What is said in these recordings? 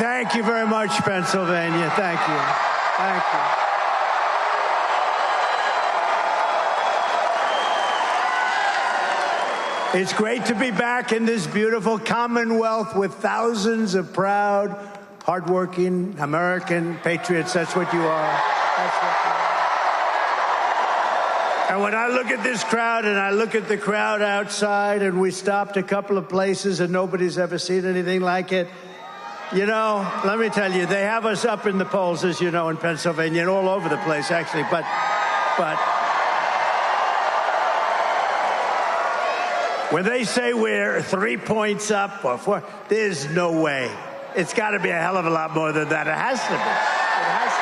Thank you very much, Pennsylvania. Thank you. Thank you. It's great to be back in this beautiful Commonwealth with thousands of proud, hardworking American patriots. That's what you are. That's what you are. And when I look at this crowd and I look at the crowd outside, and we stopped a couple of places and nobody's ever seen anything like it, you know, let me tell you, they have us up in the polls, as you know, in Pennsylvania and all over the place, actually. But when they say we're 3 points up or 4, there's no way. It's got to be a hell of a lot more than that. It has to be. It has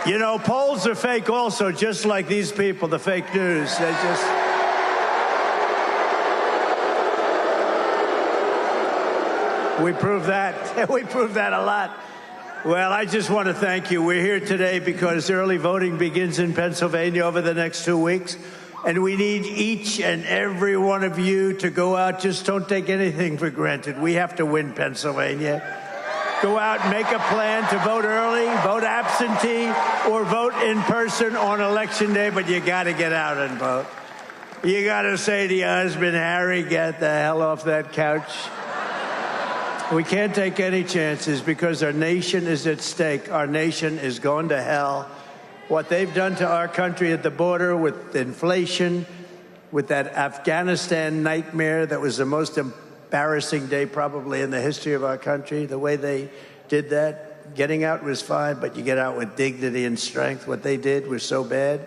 to be. You know, polls are fake also, just like these people, the fake news. They just... We prove that. We prove that a lot. Well, I just want to thank you. We're here today because early voting begins in Pennsylvania over the next 2 weeks. And we need each and every one of you to go out. Just don't take anything for granted. We have to win Pennsylvania. Go out and make a plan to vote early, vote absentee, or vote in person on Election Day. But you got to get out and vote. You got to say to your husband, Harry, get the hell off that couch. We can't take any chances because our nation is at stake. Our nation is going to hell. What they've done to our country at the border with inflation, with that Afghanistan nightmare that was the most embarrassing day probably in the history of our country, the way they did that. Getting out was fine, but you get out with dignity and strength. What they did was so bad.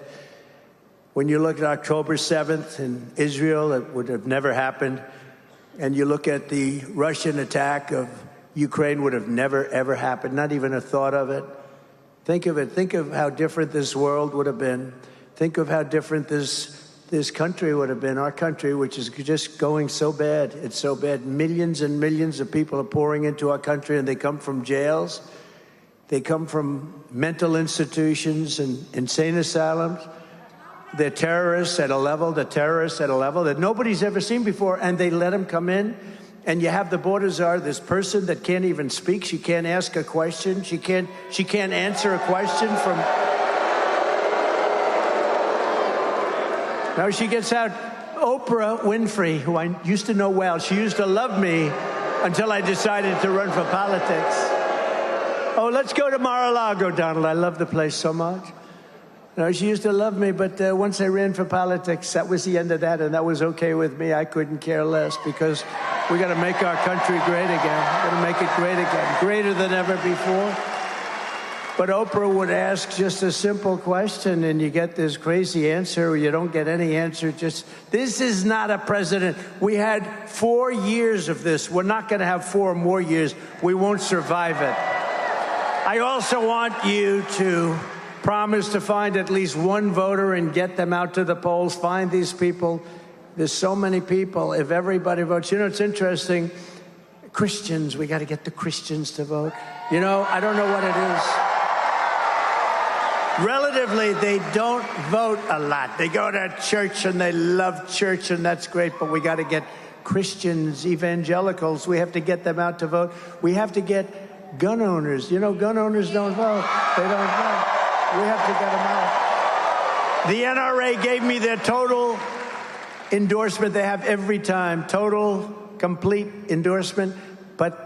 When you look at October 7th in Israel, it would have never happened. And you look at the Russian attack of Ukraine, would have never, ever happened, not even a thought of it. Think of it. Think of how different this world would have been. Think of how different this country would have been, our country, which is just going so bad. It's so bad. Millions and millions of people are pouring into our country, and they come from jails. They come from mental institutions and insane asylums. They're terrorists at a level, that nobody's ever seen before, and they let them come in. And you have the border czar, this person that can't even speak. She can't ask a question. She can't answer a question from... Now she gets out Oprah Winfrey, who I used to know well. She used to love me until I decided to run for politics. Oh, let's go to Mar-a-Lago, Donald. I love the place so much. No, she used to love me, but once I ran for politics, that was the end of that, and that was okay with me. I couldn't care less because we got to make our country great again. Got to make it great again, greater than ever before. But Oprah would ask just a simple question, and you get this crazy answer, or you don't get any answer. Just, this is not a president. We had 4 years of this. We're not going to have 4 more years. We won't survive it. I also want you to promise to find at least one voter and get them out to the polls. Find these people. There's so many people. If everybody votes, you know, it's interesting. Christians, we got to get the Christians to vote. You know, I don't know what it is. Relatively, they don't vote a lot. They go to church and they love church, and that's great, but we got to get Christians, evangelicals, we have to get them out to vote. We have to get gun owners. You know, gun owners don't vote. They don't vote. We have to get them out. The NRA gave me their total endorsement they have every time, total, complete endorsement, but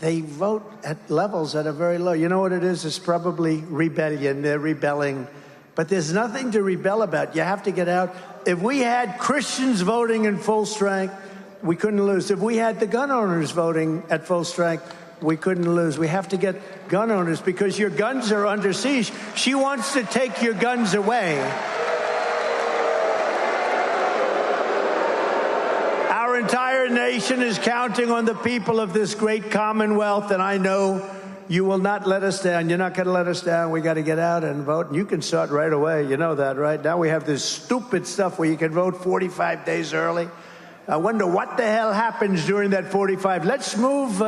they vote at levels that are very low. You know what it is? It's probably rebellion. They're rebelling. But there's nothing to rebel about. You have to get out. If we had Christians voting in full strength, we couldn't lose. If we had the gun owners voting at full strength, we couldn't lose. We have to get gun owners because your guns are under siege. She wants to take your guns away. Our entire nation is counting on the people of this great Commonwealth, and I know you will not let us down. You're not going to let us down. We got to get out and vote. And you can start right away. You know that, right? Now we have this stupid stuff where you can vote 45 days early. I wonder what the hell happens during that 45. Let's move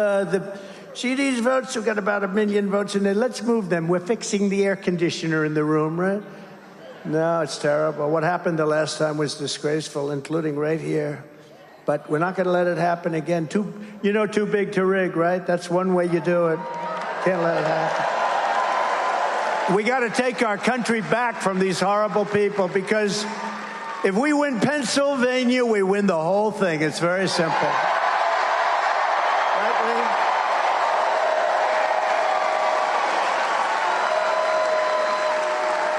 see these votes? We've got about 1 million votes in there. Let's move them. We're fixing the air conditioner in the room, right? No, it's terrible. What happened the last time was disgraceful, including right here. But we're not going to let it happen again. Too big to rig, right? That's one way you do it. Can't let it happen. We got to take our country back from these horrible people, because if we win Pennsylvania, we win the whole thing. It's very simple. Right,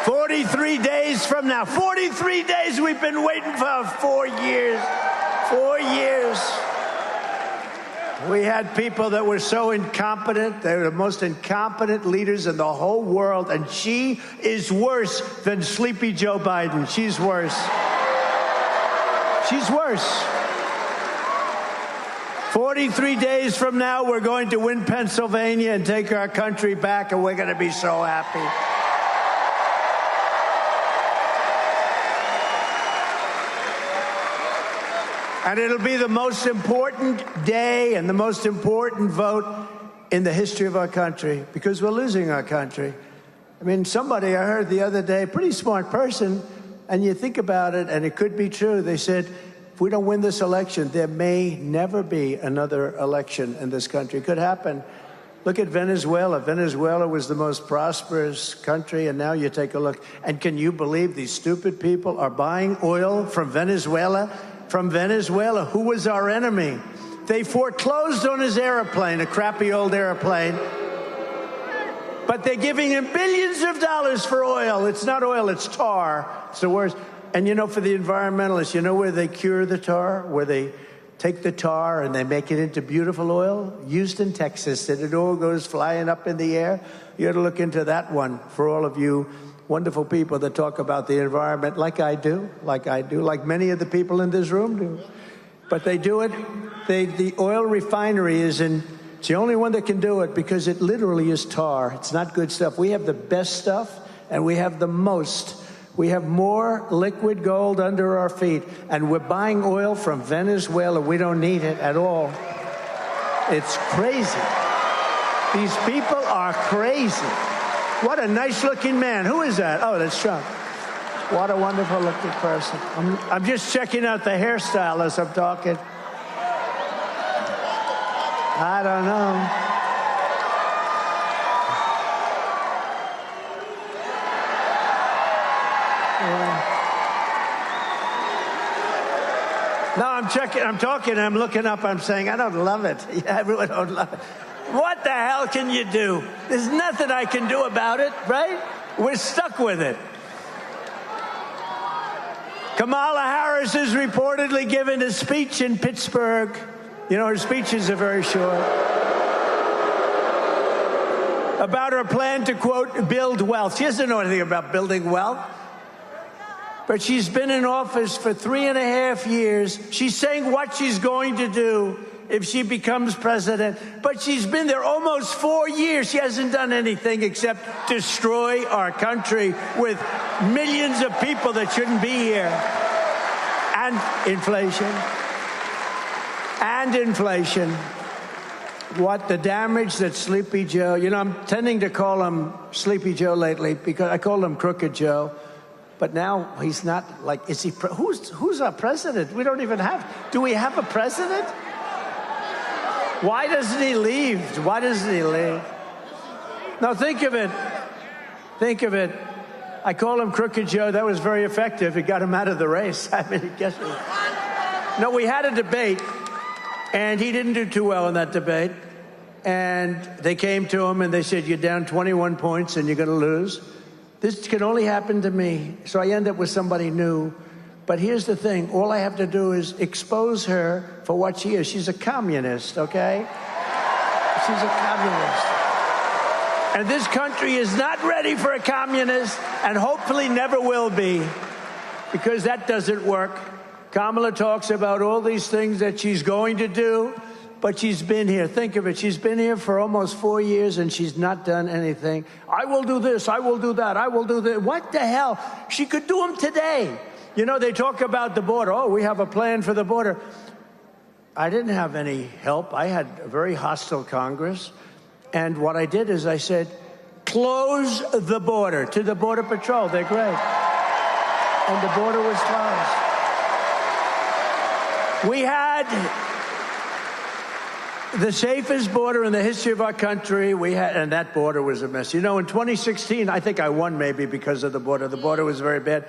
Lee? 43 days from now. 43 days we've been waiting for 4 years. 4 years. We had people that were so incompetent. They were the most incompetent leaders in the whole world. And she is worse than Sleepy Joe Biden. She's worse. She's worse. 43 days from now, we're going to win Pennsylvania and take our country back, and we're going to be so happy. And it'll be the most important day and the most important vote in the history of our country, because we're losing our country. I mean, somebody I heard the other day, pretty smart person, and you think about it, and it could be true. They said, if we don't win this election, there may never be another election in this country. It could happen. Look at Venezuela. Venezuela was the most prosperous country, and now you take a look. And can you believe these stupid people are buying oil from Venezuela? From Venezuela, who was our enemy. They foreclosed on his airplane, a crappy old airplane. But they're giving him billions of dollars for oil. It's not oil, it's tar. It's the worst. And for the environmentalists, where they cure the tar? Where they take the tar and they make it into beautiful oil? Houston, Texas, and it all goes flying up in the air. You ought to look into that one for all of you wonderful people that talk about the environment like I do, like many of the people in this room do. But they do it. The oil refinery it's the only one that can do it, because it literally is tar. It's not good stuff. We have the best stuff, and we have the most. We have more liquid gold under our feet, and we're buying oil from Venezuela. We don't need it at all. It's crazy. These people are crazy. What a nice-looking man. Who is that? Oh, that's Trump. What a wonderful-looking person. I'm just checking out the hairstyle as I'm talking. I don't know. No, I'm checking. I'm talking. I'm looking up. I'm saying, I don't love it. Yeah, everyone don't love it. What the hell can you do? There's nothing I can do about it, right? We're stuck with it. Kamala Harris is reportedly giving a speech in Pittsburgh. Her speeches are very short. About her plan to, quote, build wealth. She doesn't know anything about building wealth. But she's been in office for 3.5 years. She's saying what she's going to do if she becomes president. But she's been there almost 4 years. She hasn't done anything except destroy our country with millions of people that shouldn't be here. And inflation. And inflation. What the damage that Sleepy Joe, I'm tending to call him Sleepy Joe lately because I called him Crooked Joe. But now he's not is he, who's our president? We don't even do we have a president? Why doesn't he leave? Why doesn't he leave? Now think of it. I call him Crooked Joe. That was very effective. It got him out of the race. I mean, guess what? No, we had a debate, and he didn't do too well in that debate. And they came to him and they said, you're down 21 points and you're going to lose. This can only happen to me. So I end up with somebody new. But here's the thing. All I have to do is expose her for what she is. She's a communist, okay? She's a communist. And this country is not ready for a communist, and hopefully never will be, because that doesn't work. Kamala talks about all these things that she's going to do, but she's been here. Think of it. She's been here for almost 4 years, and she's not done anything. I will do this. I will do that. I will do that. What the hell? She could do them today. They talk about the border. Oh, we have a plan for the border. I didn't have any help. I had a very hostile Congress. And what I did is I said, close the border to the Border Patrol. They're great. And the border was closed. We had the safest border in the history of our country. And that border was a mess. You know, in 2016, I think I won maybe because of the border. The border was very bad.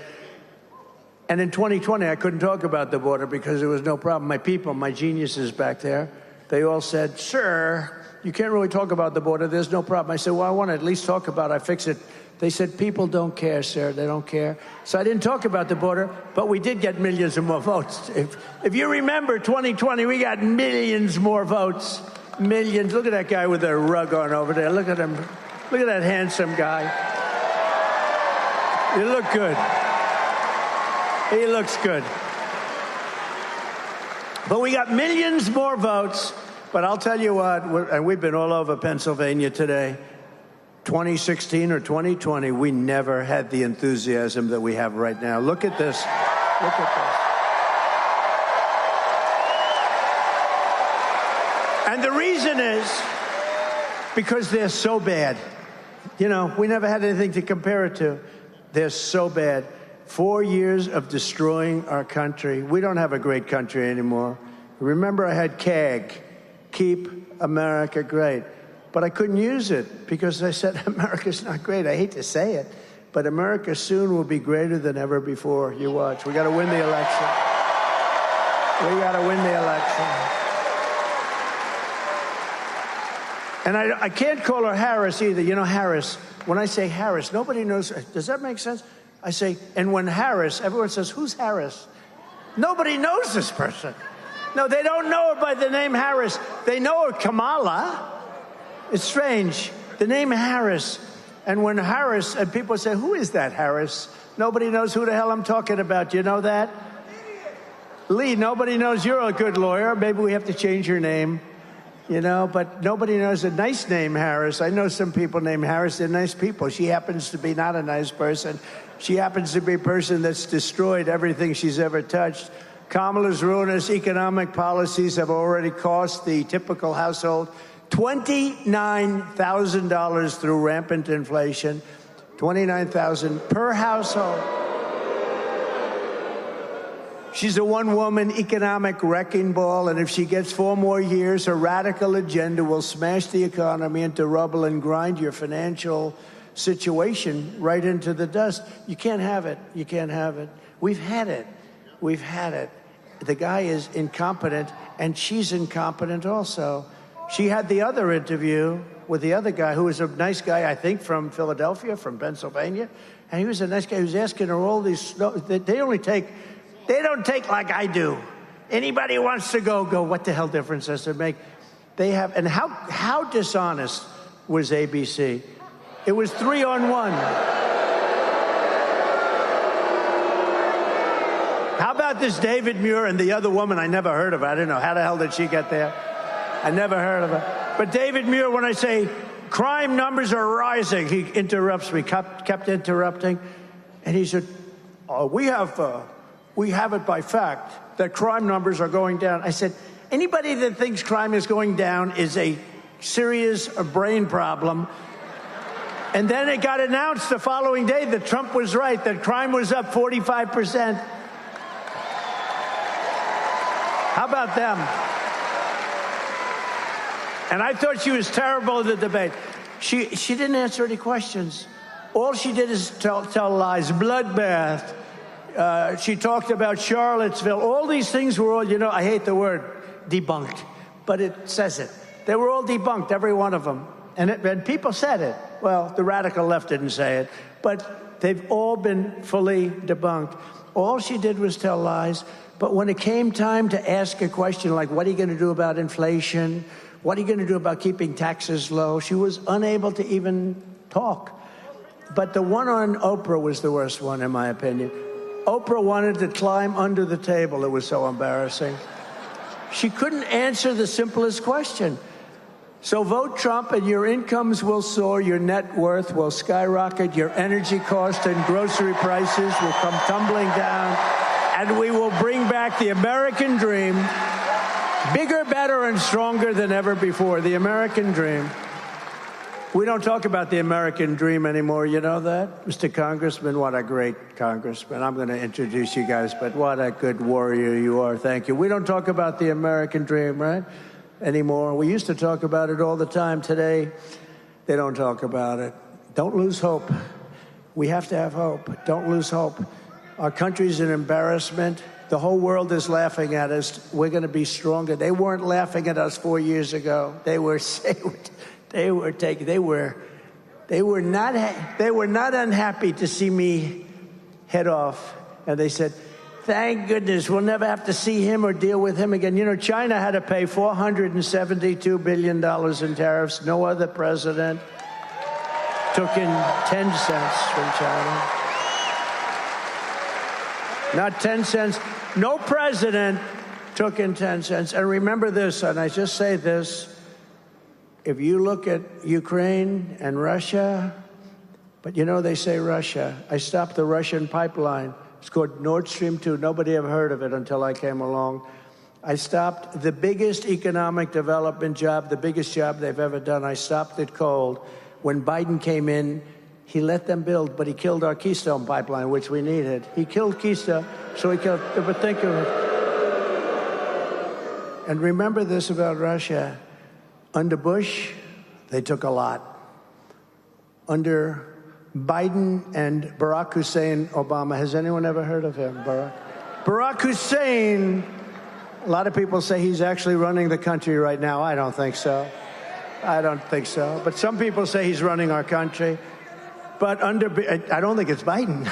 And in 2020, I couldn't talk about the border because there was no problem. My people, my geniuses back there, they all said, sir, you can't really talk about the border. There's no problem. I said, well, I want to at least talk about it. I fix it. They said, people don't care, sir. They don't care. So I didn't talk about the border, but we did get millions of more votes. If you remember 2020, we got millions more votes. Millions. Look at that guy with a rug on over there. Look at him. Look at that handsome guy. You look good. He looks good. But we got millions more votes. But I'll tell you what, and we've been all over Pennsylvania today. 2016 or 2020, we never had the enthusiasm that we have right now. Look at this. Look at this. And the reason is because they're so bad. You know, we never had anything to compare it to. They're so bad. 4 years of destroying our country. We don't have a great country anymore. Remember, I had CAG, Keep America Great. But I couldn't use it because I said, America's not great. I hate to say it, but America soon will be greater than ever before. You watch. We got to win the election. We got to win the election. And I can't call her Harris either. You know, Harris, when I say Harris, nobody knows. Does that make sense? I say, and when Harris, everyone says, who's Harris? Nobody knows this person. No, they don't know her by the name Harris. They know her Kamala. It's strange. The name Harris. And when Harris, and people say, who is that Harris? Nobody knows who the hell I'm talking about. Do you know that? Lee, nobody knows. You're a good lawyer. Maybe we have to change your name. You know, but nobody knows a nice name, Harris. I know some people named Harris. They're nice people. She happens to be not a nice person. She happens to be a person that's destroyed everything she's ever touched. Kamala's ruinous economic policies have already cost the typical household $29,000 through rampant inflation, $29,000 per household. She's a one-woman economic wrecking ball, and if she gets 4 more years, her radical agenda will smash the economy into rubble and grind your financial situation right into the dust. You can't have it. You can't have it. We've had it. We've had it. The guy is incompetent, and she's incompetent also. She had the other interview with the other guy, who was a nice guy, I think, from Philadelphia, from Pennsylvania. And he was a nice guy. He was asking her all these. They don't take like I do. Anybody who wants to go. What the hell difference does it make? They have. And how dishonest was ABC? It was 3-on-1. How about this David Muir and the other woman I never heard of? I don't know. How the hell did she get there? I never heard of her. But David Muir, when I say crime numbers are rising, he interrupts me, kept interrupting. And he said, we have it by fact that crime numbers are going down. I said, anybody that thinks crime is going down is a serious brain problem. And then it got announced the following day that Trump was right, that crime was up 45%. How about them? And I thought she was terrible in the debate. She didn't answer any questions. All she did is tell lies. Bloodbath. She talked about Charlottesville. All these things were all, I hate the word debunked, but it says it. They were all debunked, every one of them. And people said it. Well, the radical left didn't say it, but they've all been fully debunked. All she did was tell lies. But when it came time to ask a question like, what are you going to do about inflation? What are you going to do about keeping taxes low? She was unable to even talk. But the one on Oprah was the worst one, in my opinion. Oprah wanted to climb under the table. It was so embarrassing. She couldn't answer the simplest question. So vote Trump and your incomes will soar, your net worth will skyrocket, your energy costs and grocery prices will come tumbling down, and we will bring back the American dream, bigger, better, and stronger than ever before. The American dream. We don't talk about the American dream anymore. You know that? Mr. Congressman, what a great congressman. I'm going to introduce you guys, but what a good warrior you are. Thank you. We don't talk about the American dream, right? Anymore. We used to talk about it all the time. Today, they don't talk about it. Don't lose hope. We have to have hope. Don't lose hope. Our country's an embarrassment. The whole world is laughing at us. We're going to be stronger. They weren't laughing at us 4 years ago. They were not unhappy to see me head off. And they said, thank goodness we'll never have to see him or deal with him again. You know, China had to pay $472 billion in tariffs. No other president took in 10 cents from China. Not 10 cents. No president took in 10 cents. And remember this, and I just say this, if you look at Ukraine and Russia, but you know they say Russia. I stopped the Russian pipeline. It's called Nord Stream 2. Nobody ever heard of it until I came along. I stopped the biggest economic development job, the biggest job they've ever done. I stopped it cold. When Biden came in, he let them build, but he killed our Keystone pipeline, which we needed. He killed Keystone, so he killed, but think of it. And remember this about Russia. Under Bush, they took a lot. Under Biden and Barack Hussein Obama, has anyone ever heard of him? Barack Hussein, a lot of people say he's actually running the country right now. I don't think so. I don't think so. But some people say he's running our country. But I don't think it's Biden.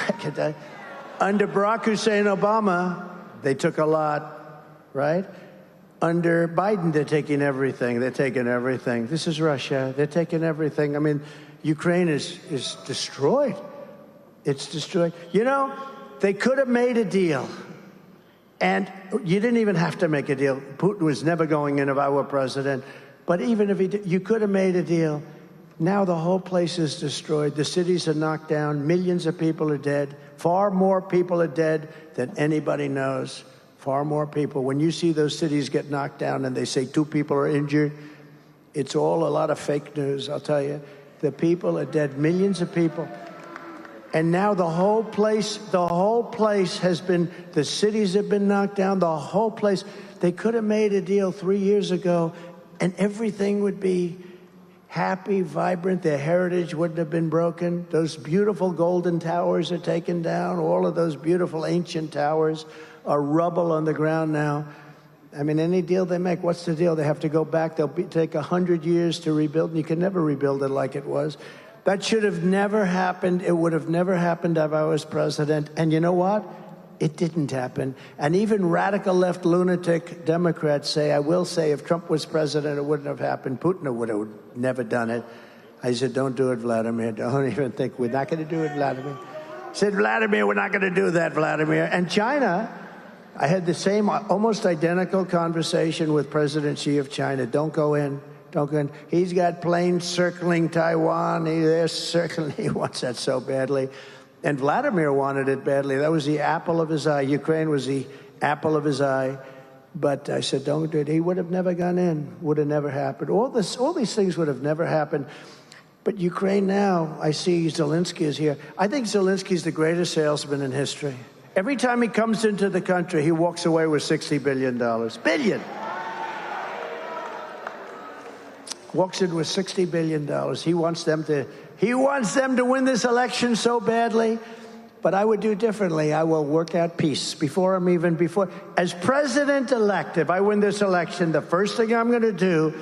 Under Barack Hussein Obama, they took a lot, right? Under Biden, they're taking everything. They're taking everything. This is Russia. They're taking everything. I mean, Ukraine is destroyed. It's destroyed. You know, they could have made a deal. And you didn't even have to make a deal. Putin was never going in if I were president. But even if he did, you could have made a deal. Now the whole place is destroyed. The cities are knocked down. Millions of people are dead. Far more people are dead than anybody knows. Far more people. When you see those cities get knocked down and they say 2 people are injured, it's all a lot of fake news, I'll tell you. The people are dead, millions of people. And now the whole place has been, the cities have been knocked down, the whole place. They could have made a deal 3 years ago and everything would be happy, vibrant. Their heritage wouldn't have been broken. Those beautiful golden towers are taken down. All of those beautiful ancient towers are rubble on the ground now. I mean, any deal they make, what's the deal? They have to go back. They'll take 100 years to rebuild, and you can never rebuild it like it was. That should have never happened. It would have never happened if I was president. And you know what? It didn't happen. And even radical left lunatic Democrats say, I will say, if Trump was president, it wouldn't have happened. Putin would have never done it. I said, don't do it, Vladimir. Don't even think. We're not going to do it, Vladimir. I said, Vladimir, we're not going to do that, Vladimir. And China, I had the same almost identical conversation with President Xi of China. Don't go in. Don't go in. He's got planes circling Taiwan. They're circling. He wants that so badly. And Vladimir wanted it badly. That was the apple of his eye. Ukraine was the apple of his eye. But I said, don't do it. He would have never gone in. Would have never happened. All these things would have never happened. But Ukraine now, I see Zelensky is here. I think Zelensky's the greatest salesman in history. Every time he comes into the country, he walks away with $60 billion. Billion! Walks in with $60 billion. He wants them to win this election so badly. But I would do differently. I will work out peace as president-elect. If I win this election, the first thing I'm going to do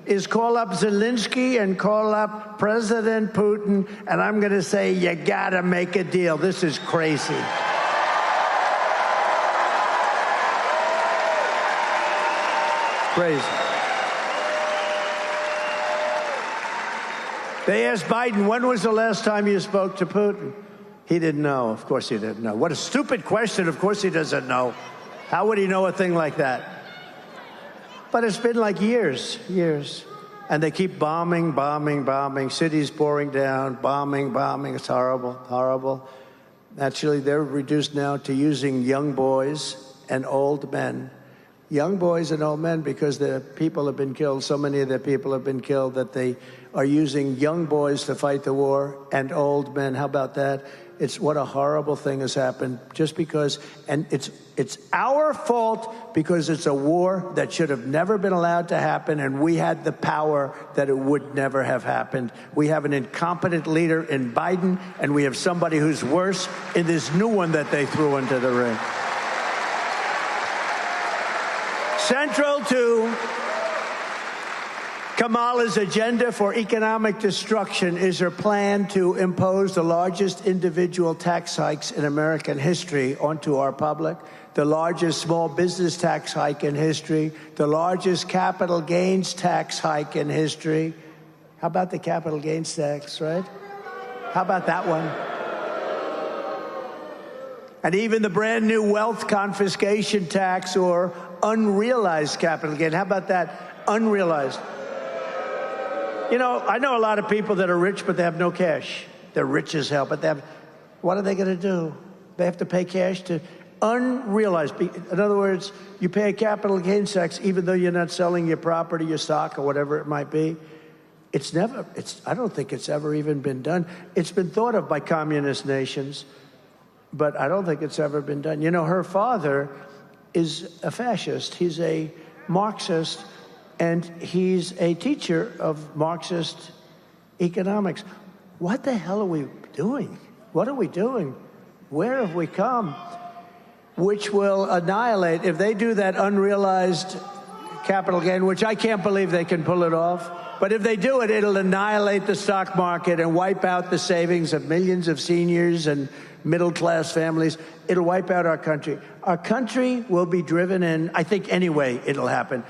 is call up Zelensky and call up President Putin, and I'm going to say, you got to make a deal. This is crazy. Crazy. They asked Biden, when was the last time you spoke to Putin? He didn't know. Of course he didn't know. What a stupid question. Of course he doesn't know. How would he know a thing like that? But it's been like years. And they keep bombing, cities pouring down, bombing. It's horrible. Actually, they're reduced now to using young boys and old men. young boys and old men, because the people have been killed. So many of the people have been killed that they are using young boys to fight the war and old men. How about that? It's what a horrible thing has happened just because, and it's our fault because it's a war that should have never been allowed to happen, and we had the power that it would never have happened. We have an incompetent leader in Biden, and we have somebody who's worse in this new one that they threw into the ring. Central to Kamala's agenda for economic destruction is her plan to impose the largest individual tax hikes in American history onto our public, the largest small business tax hike in history, the largest capital gains tax hike in history. How about the capital gains tax, right? How about that one? And even the brand new wealth confiscation tax or unrealized capital gain. How about that? Unrealized. You know, I know a lot of people that are rich, but they have no cash. They're rich as hell, but they have, what are they going to do? They have to pay cash to unrealized. In other words, you pay a capital gains tax even though you're not selling your property, your stock, or whatever it might be. I don't think it's ever even been done. It's been thought of by communist nations, but I don't think it's ever been done. You know, her father is a fascist. He's a Marxist, and he's a teacher of Marxist economics. What the hell are we doing? What are we doing? Where have we come? Which will annihilate, if they do that unrealized capital gain, which I can't believe they can pull it off, but if they do it, it'll annihilate the stock market and wipe out the savings of millions of seniors and middle-class families. It'll wipe out our country. Our country will be driven in, I think anyway it'll happen.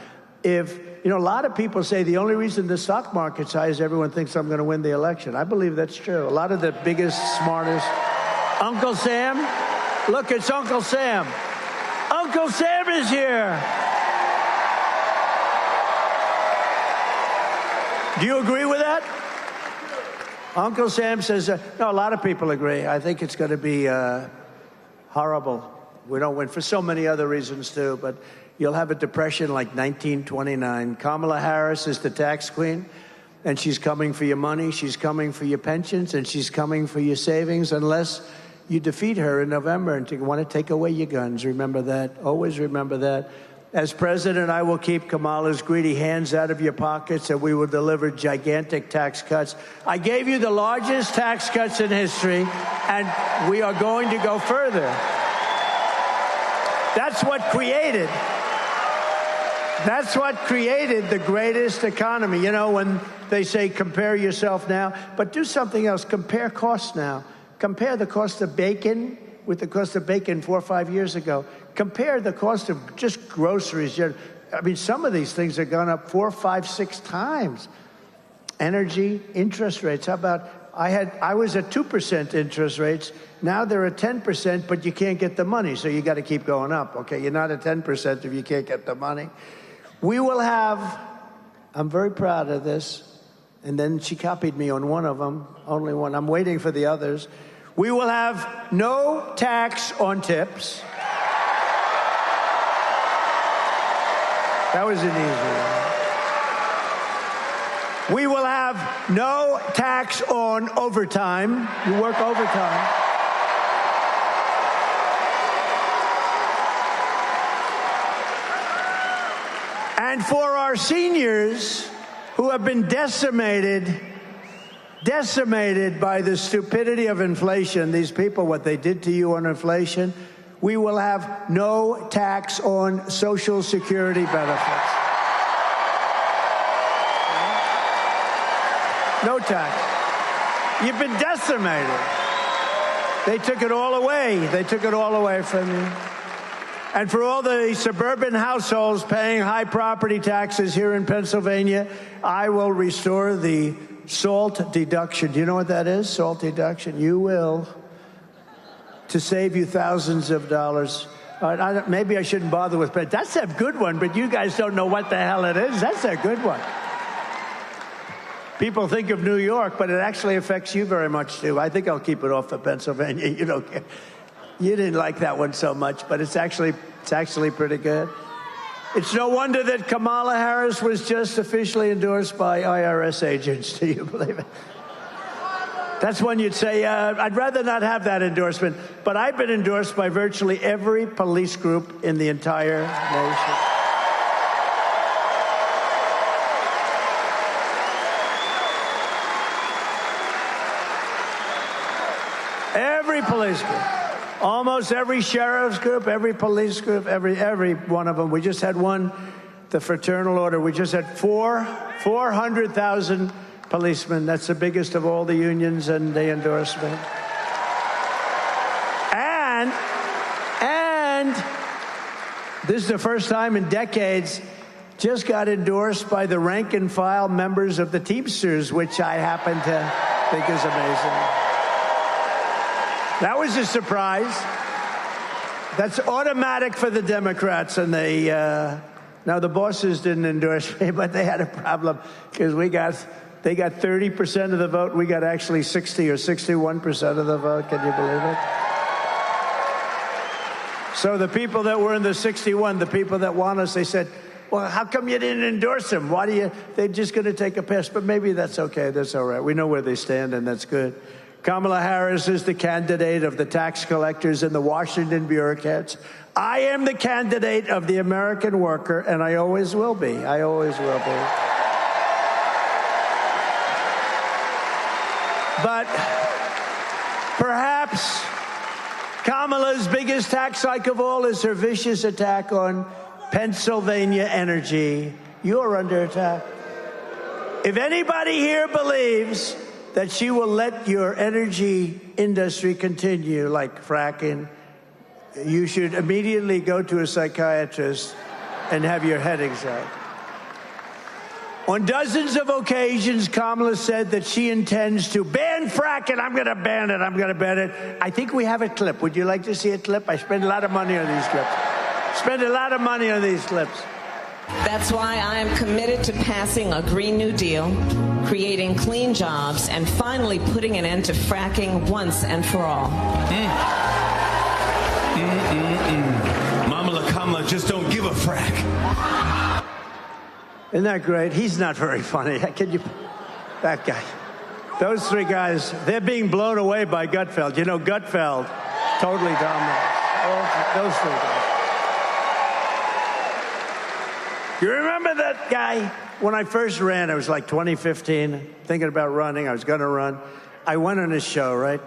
You know, a lot of people say the only reason the stock market's high is everyone thinks I'm going to win the election. I believe that's true. A lot of the biggest, smartest. Uncle Sam? Look, it's Uncle Sam. Uncle Sam is here. Do you agree with that? Uncle Sam says, no, a lot of people agree. I think it's going to be horrible. We don't win for so many other reasons, too, but you'll have a depression like 1929. Kamala Harris is the tax queen, and she's coming for your money, she's coming for your pensions, and she's coming for your savings unless you defeat her in November and want to take away your guns. Remember that. Always remember that. As president, I will keep Kamala's greedy hands out of your pockets, and we will deliver gigantic tax cuts. I gave you the largest tax cuts in history, and we are going to go further. That's what created the greatest economy. You know, when they say compare yourself now, but do something else. Compare costs now. Compare the cost of bacon with the cost of bacon 4 or 5 years ago. Compare the cost of just groceries. I mean, some of these things have gone up 4, 5, 6 times. Energy, interest rates. How about, I was at 2% interest rates. Now they're at 10%, but you can't get the money, so you got to keep going up. Okay, you're not at 10% if you can't get the money. We will have, I'm very proud of this, and then she copied me on one of them, only one. I'm waiting for the others. We will have no tax on tips. That was an easy one. We will have no tax on overtime. You work overtime. And for our seniors who have been decimated by the stupidity of inflation, these people, what they did to you on inflation, we will have no tax on Social Security benefits. No tax. You've been decimated. They took it all away. They took it all away from you. And for all the suburban households paying high property taxes here in Pennsylvania, I will restore the SALT deduction. Do you know what that is? SALT deduction. You will. To save you thousands of dollars. Maybe I shouldn't bother with, but that's a good one, but you guys don't know what the hell it is. That's a good one. People think of New York, but it actually affects you very much, too. I think I'll keep it off for Pennsylvania. You don't care. You didn't like that one so much, but it's actually pretty good. It's no wonder that Kamala Harris was just officially endorsed by IRS agents. Do you believe it? That's when you'd say, I'd rather not have that endorsement. But I've been endorsed by virtually every police group in the entire nation. Every police group, almost every sheriff's group, every police group, every one of them. We just had one, the Fraternal Order. We just had 400,000 policemen. That's the biggest of all the unions and the endorsement. And this is the first time in decades, just got endorsed by the rank and file members of the Teamsters, which I happen to think is amazing. That was a surprise. That's automatic for the Democrats, and they now the bosses didn't endorse me, but they had a problem because they got 30% of the vote. We got actually 60 or 61% of the vote. Can you believe it? So the people that were in the 61, the people that want us, they said, well, how come you didn't endorse them? Why do you? They're just going to take a pass. But maybe that's okay. That's all right. We know where they stand, and that's good. Kamala Harris is the candidate of the tax collectors and the Washington bureaucrats. I am the candidate of the American worker, and I always will be. I always will be. But perhaps Kamala's biggest tax hike of all is her vicious attack on Pennsylvania energy. You're under attack. If anybody here believes that she will let your energy industry continue like fracking, you should immediately go to a psychiatrist and have your head examined. On dozens of occasions, Kamala said that she intends to ban fracking. I'm going to ban it. I'm going to ban it. I think we have a clip. Would you like to see a clip? I spend a lot of money on these clips. Spend a lot of money on these clips. That's why I am committed to passing a Green New Deal, creating clean jobs, and finally putting an end to fracking once and for all. Mama Kamala just don't give a frack. Isn't that great? He's not very funny. Can you? That guy. Those three guys, they're being blown away by Gutfeld. You know, Gutfeld totally dominates. Those three guys. You remember that guy? When I first ran, it was like 2015, thinking about running. I was going to run. I went on his show, right?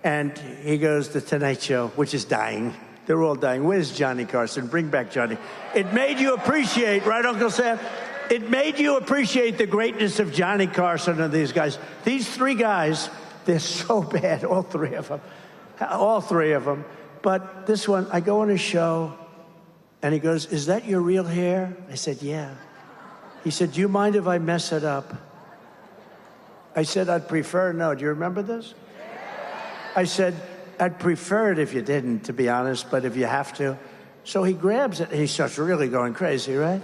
And he goes, The Tonight Show, which is dying. They're all dying. Where's Johnny Carson? Bring back Johnny. It made you appreciate, right, Uncle Sam? It made you appreciate the greatness of Johnny Carson and these guys. These three guys, they're so bad, all three of them. All three of them. But this one, I go on his show, and he goes, is that your real hair? I said, yeah. He said, do you mind if I mess it up? I said, I'd prefer no. Do you remember this? I said, I'd prefer it if you didn't, to be honest, but if you have to. So he grabs it, and he starts really going crazy, right?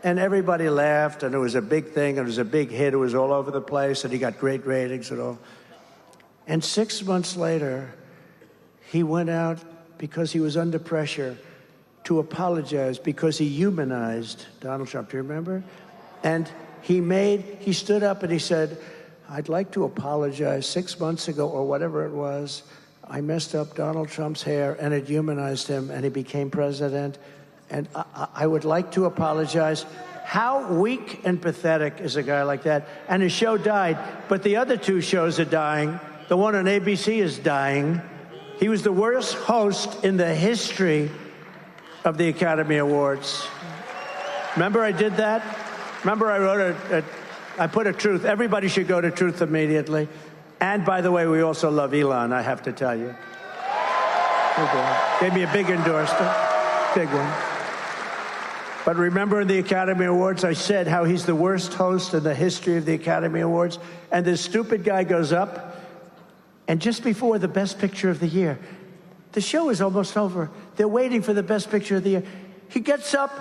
And everybody laughed, and it was a big thing, and it was a big hit. It was all over the place, and he got great ratings and all. And 6 months later, he went out because he was under pressure to apologize because he humanized Donald Trump. Do you remember? And he stood up and he said, I'd like to apologize. 6 months ago, or whatever it was, I messed up Donald Trump's hair and it humanized him and he became president. And I would like to apologize. How weak and pathetic is a guy like that? And his show died, but the other two shows are dying. The one on ABC is dying. He was the worst host in the history of the Academy Awards. Remember I did that? Remember I wrote I put a truth. Everybody should go to Truth immediately. And by the way, we also love Elon, I have to tell you. Gave me a big endorsement, big one. But remember in the Academy Awards, I said how he's the worst host in the history of the Academy Awards. And this stupid guy goes up, and just before the Best Picture of the Year, the show is almost over. They're waiting for the Best Picture of the Year. He gets up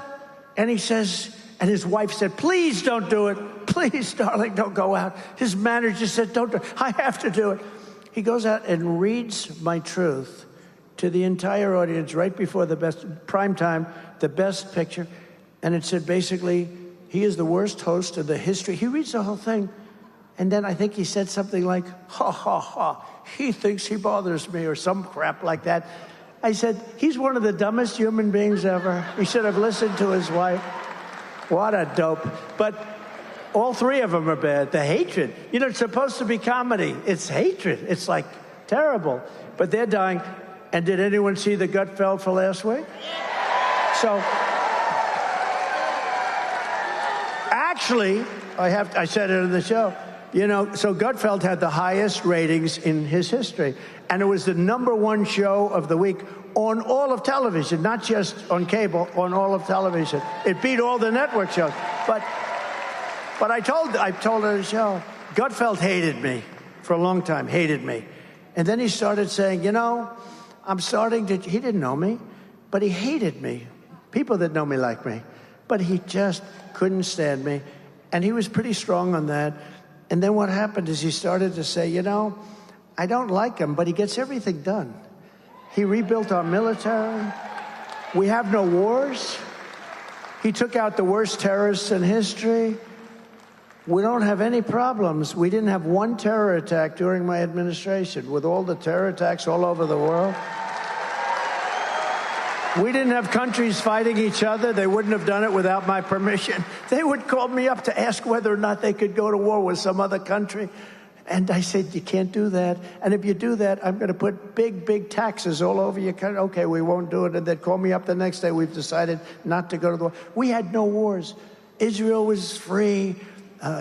and he says, and his wife said, please don't do it. Please, darling, don't go out. His manager said, don't do it. I have to do it. He goes out and reads my truth to the entire audience right before the prime time, the Best Picture. And it said, basically, he is the worst host of the history. He reads the whole thing. And then I think he said something like, ha, ha, ha, he thinks he bothers me, or some crap like that. I said, he's one of the dumbest human beings ever. He should have listened to his wife. What a dope. But all three of them are bad. The hatred. You know, it's supposed to be comedy. It's hatred. It's like terrible. But they're dying. And did anyone see the Gutfeld for last week? So, actually, I said it in the show, you know, so Gutfeld had the highest ratings in his history. And it was the #1 show of the week on all of television, not just on cable, on all of television. It beat all the network shows. But I told her the show, Gutfeld hated me for a long time, hated me. And then he started saying, you know, he didn't know me, but he hated me. People that know me like me. But he just couldn't stand me. And he was pretty strong on that. And then what happened is he started to say, you know, I don't like him, but he gets everything done. He rebuilt our military. We have no wars. He took out the worst terrorists in history. We don't have any problems. We didn't have one terror attack during my administration. With all the terror attacks all over the world, we didn't have countries fighting each other. They wouldn't have done it without my permission. They would call me up to ask whether or not they could go to war with some other country. And I said, you can't do that. And if you do that, I'm going to put big, big taxes all over your country. Okay, we won't do it. And they'd call me up the next day. We've decided not to go to the war. We had no wars. Israel was free.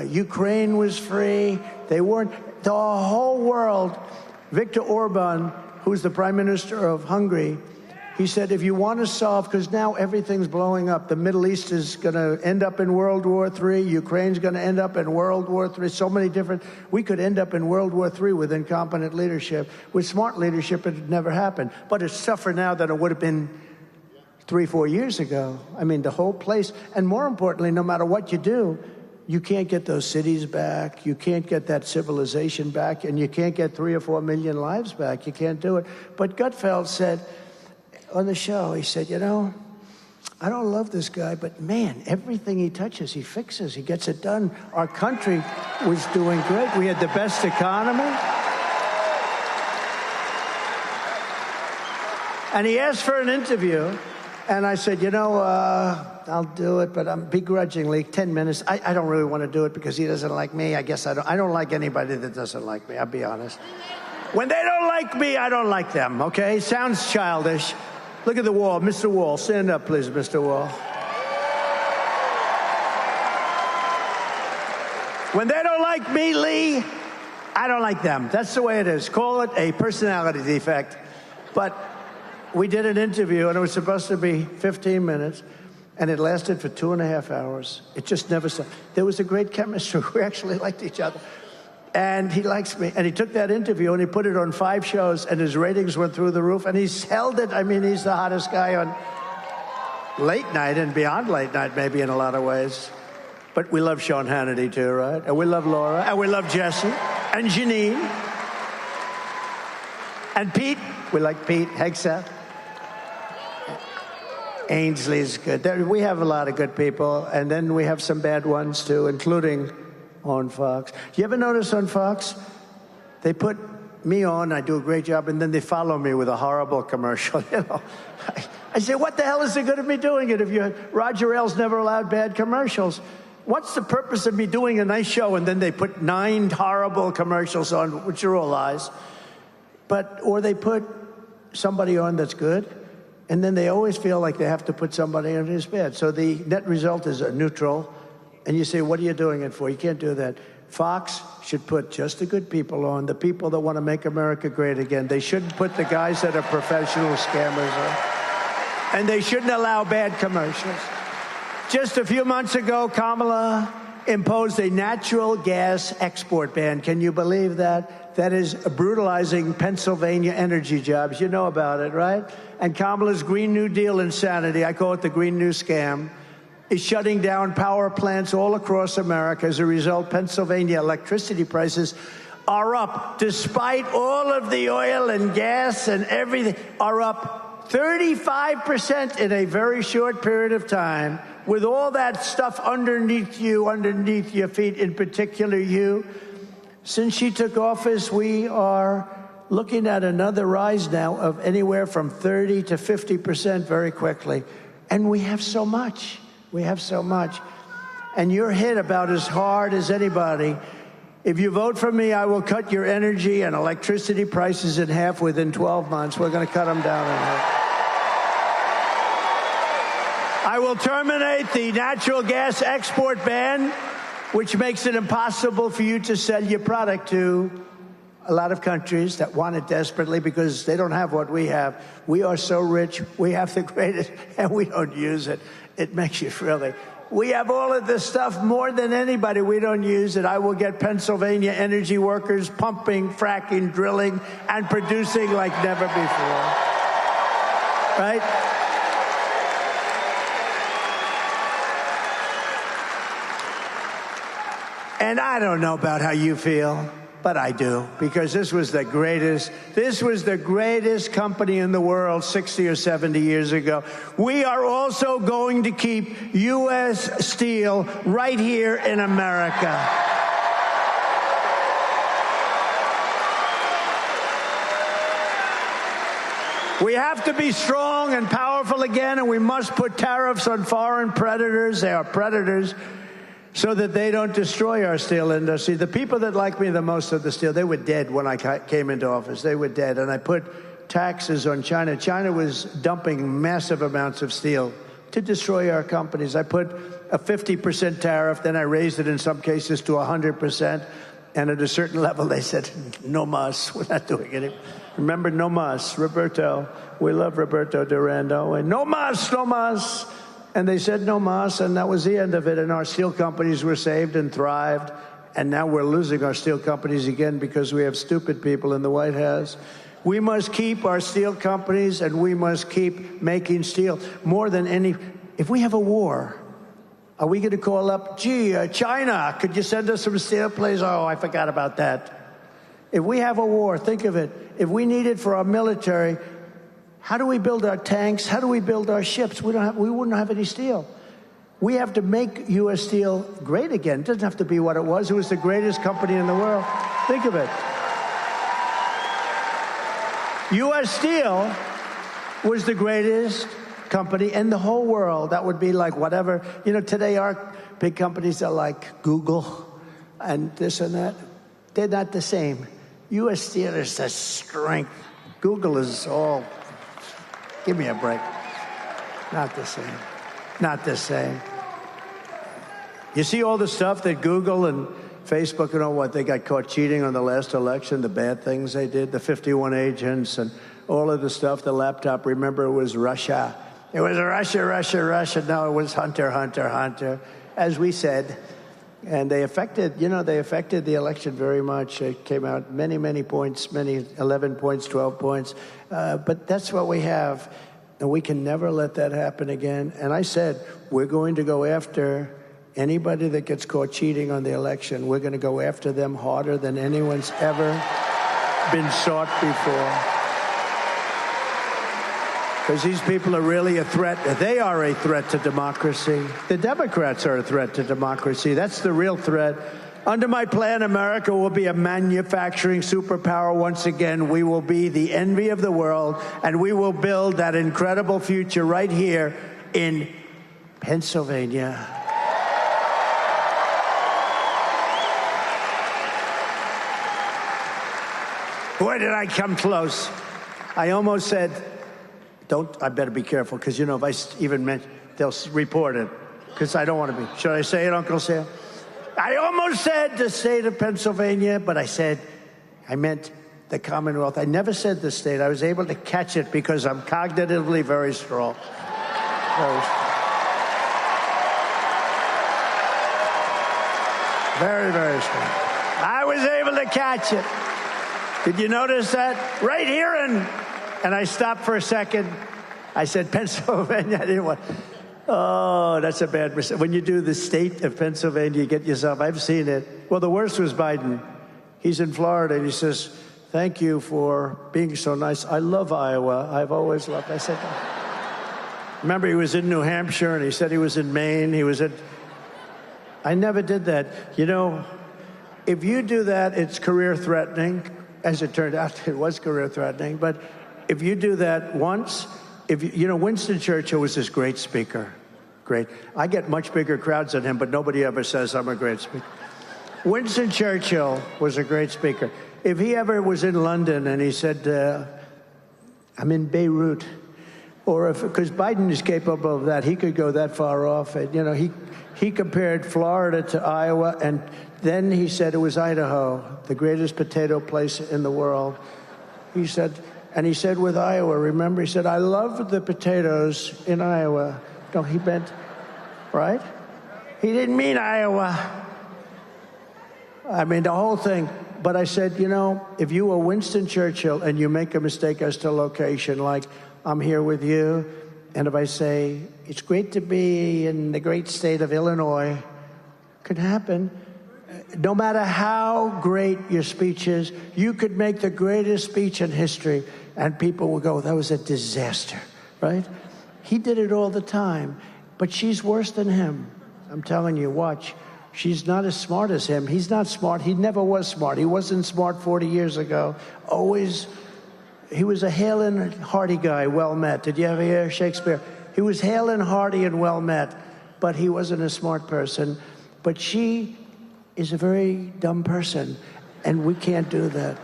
Ukraine was free. They weren't. The whole world. Viktor Orban, who's the prime minister of Hungary, he said, if you want to solve, because now everything's blowing up. The Middle East is going to end up in World War III. Ukraine's going to end up in World War III. So many different. We could end up in World War III with incompetent leadership. With smart leadership, it never happened. But it's tougher now than it would have been 3-4 years ago. I mean, the whole place. And more importantly, no matter what you do, you can't get those cities back. You can't get that civilization back. And you can't get 3 or 4 million lives back. You can't do it. But Gutfeld said on the show, he said, you know, I don't love this guy, but man, everything he touches, he fixes. He gets it done. Our country was doing great. We had the best economy. And he asked for an interview. And I said, you know, I'll do it, but I'm begrudgingly, 10 minutes. I don't really want to do it because he doesn't like me. I guess I don't like anybody that doesn't like me, I'll be honest. When they don't like me, I don't like them, okay? Sounds childish. Look at the wall. Mr. Wall, stand up, please, Mr. Wall. When they don't like me, Lee, I don't like them. That's the way it is. Call it a personality defect. But we did an interview, and it was supposed to be 15 minutes, and it lasted for 2.5 hours. It just never stopped. There was a great chemistry. We actually liked each other. And he likes me. And he took that interview and he put it on 5 shows, and his ratings went through the roof. And he's held it. I mean, he's the hottest guy on late night and beyond late night, maybe in a lot of ways. But we love Sean Hannity, too, right? And we love Laura. And we love Jesse. And Janine. And Pete. We like Pete Hegseth. Ainsley's good. We have a lot of good people. And then we have some bad ones, too, including on Fox. You ever notice on Fox, they put me on, I do a great job, and then they follow me with a horrible commercial. You know, I say, what the hell is the good of me doing it if Roger Ailes never allowed bad commercials? What's the purpose of me doing a nice show and then they put 9 horrible commercials on, which are all lies? Or they put somebody on that's good, and then they always feel like they have to put somebody on who's bad. So the net result is a neutral. And you say, what are you doing it for? You can't do that. Fox should put just the good people on, the people that want to make America great again. They shouldn't put the guys that are professional scammers on. And they shouldn't allow bad commercials. Just a few months ago, Kamala imposed a natural gas export ban. Can you believe that? That is brutalizing Pennsylvania energy jobs. You know about it, right? And Kamala's Green New Deal insanity, I call it the Green New Scam, is shutting down power plants all across America. As a result, Pennsylvania electricity prices are up, despite all of the oil and gas and everything, are up 35% in a very short period of time, with all that stuff underneath you, underneath your feet, in particular you. Since she took office, we are looking at another rise now of anywhere from 30 to 50% very quickly. And we have so much. We have so much. And you're hit about as hard as anybody. If you vote for me, I will cut your energy and electricity prices in half within 12 months. We're going to cut them down in half. I will terminate the natural gas export ban, which makes it impossible for you to sell your product to a lot of countries that want it desperately because they don't have what we have. We are so rich, we have the greatest, and we don't use it. It makes you really... We have all of this stuff more than anybody. We don't use it. I will get Pennsylvania energy workers pumping, fracking, drilling, and producing like never before. Right? And I don't know about how you feel, but I do, because this was the greatest company in the world 60 or 70 years ago. We are also going to keep U.S. steel right here in America. We have to be strong and powerful again, and we must put tariffs on foreign predators. They are predators, so that they don't destroy our steel industry. The people that like me the most of the steel, they were dead when I came into office. They were dead. And I put taxes on China. China was dumping massive amounts of steel to destroy our companies. I put a 50% tariff. Then I raised it in some cases to 100%. And at a certain level, they said, no mas, we're not doing it. Remember, no mas, Roberto. We love Roberto Durando. And no mas, no mas. And they said no mas, and that was the end of it. And our steel companies were saved and thrived. And now we're losing our steel companies again because we have stupid people in the White House. We must keep our steel companies, and we must keep making steel more than any. If we have a war, are we going to call up, China, could you send us some steel, please? Oh, I forgot about that. If we have a war, think of it. If we need it for our military, how do we build our tanks? How do we build our ships? We wouldn't have any steel. We have to make U.S. Steel great again. It doesn't have to be what it was. It was the greatest company in the world. Think of it. U.S. Steel was the greatest company in the whole world. That would be like whatever. You know, today our big companies are like Google and this and that. They're not the same. U.S. Steel is the strength. Google is all... Give me a break. Not the same. Not the same. You see all the stuff that Google and Facebook and all what, they got caught cheating on the last election, the bad things they did, the 51 agents and all of the stuff, the laptop. Remember, it was Russia. It was Russia, Russia, Russia. No, it was Hunter, Hunter, Hunter, as we said. And they affected the election very much. It came out many points, 11 points, 12 points. But that's what we have. And we can never let that happen again. And I said, we're going to go after anybody that gets caught cheating on the election. We're going to go after them harder than anyone's ever been sought before. Because these people are really a threat. They are a threat to democracy. The Democrats are a threat to democracy. That's the real threat. Under my plan, America will be a manufacturing superpower once again. We will be the envy of the world, and we will build that incredible future right here in Pennsylvania. Boy, did I come close. I almost said... I better be careful, because, you know, if I even mention, they'll report it, because I don't want to be. Should I say it, Uncle Sam? I almost said the state of Pennsylvania, but I meant the Commonwealth. I never said the state. I was able to catch it because I'm cognitively very strong. Very strong. Very, very strong. I was able to catch it. Did you notice that? Right here and I stopped for a second. I said, Pennsylvania. I didn't want... Oh, that's a bad mistake. When you do the state of Pennsylvania, you get yourself... I've seen it. Well, the worst was Biden. He's in Florida, and he says, thank you for being so nice. I love Iowa. I've always loved it. I said, remember, he was in New Hampshire, and he said he was in Maine. I never did that. You know, if you do that, it's career-threatening. As it turned out, it was career-threatening. But if you do that once, Winston Churchill was this great speaker. Great. I get much bigger crowds than him, but nobody ever says I'm a great speaker. Winston Churchill was a great speaker. If he ever was in London and he said, I'm in Beirut, or because Biden is capable of that, he could go that far off. And, he compared Florida to Iowa, and then he said it was Idaho, the greatest potato place in the world. He said with Iowa, remember, he said, I love the potatoes in Iowa. No, he meant, right? He didn't mean Iowa. I mean, the whole thing. But I said, if you were Winston Churchill and you make a mistake as to location, like I'm here with you, and if I say, it's great to be in the great state of Illinois, could happen. No matter how great your speech is, you could make the greatest speech in history, and people will go, that was a disaster, right? He did it all the time, but she's worse than him. I'm telling you, watch. She's not as smart as him. He's not smart. He never was smart. He wasn't smart 40 years ago. He was a hale and hearty guy, well met. Did you ever hear Shakespeare? He was hale and hearty and well met, but he wasn't a smart person. But she is a very dumb person, and we can't do that.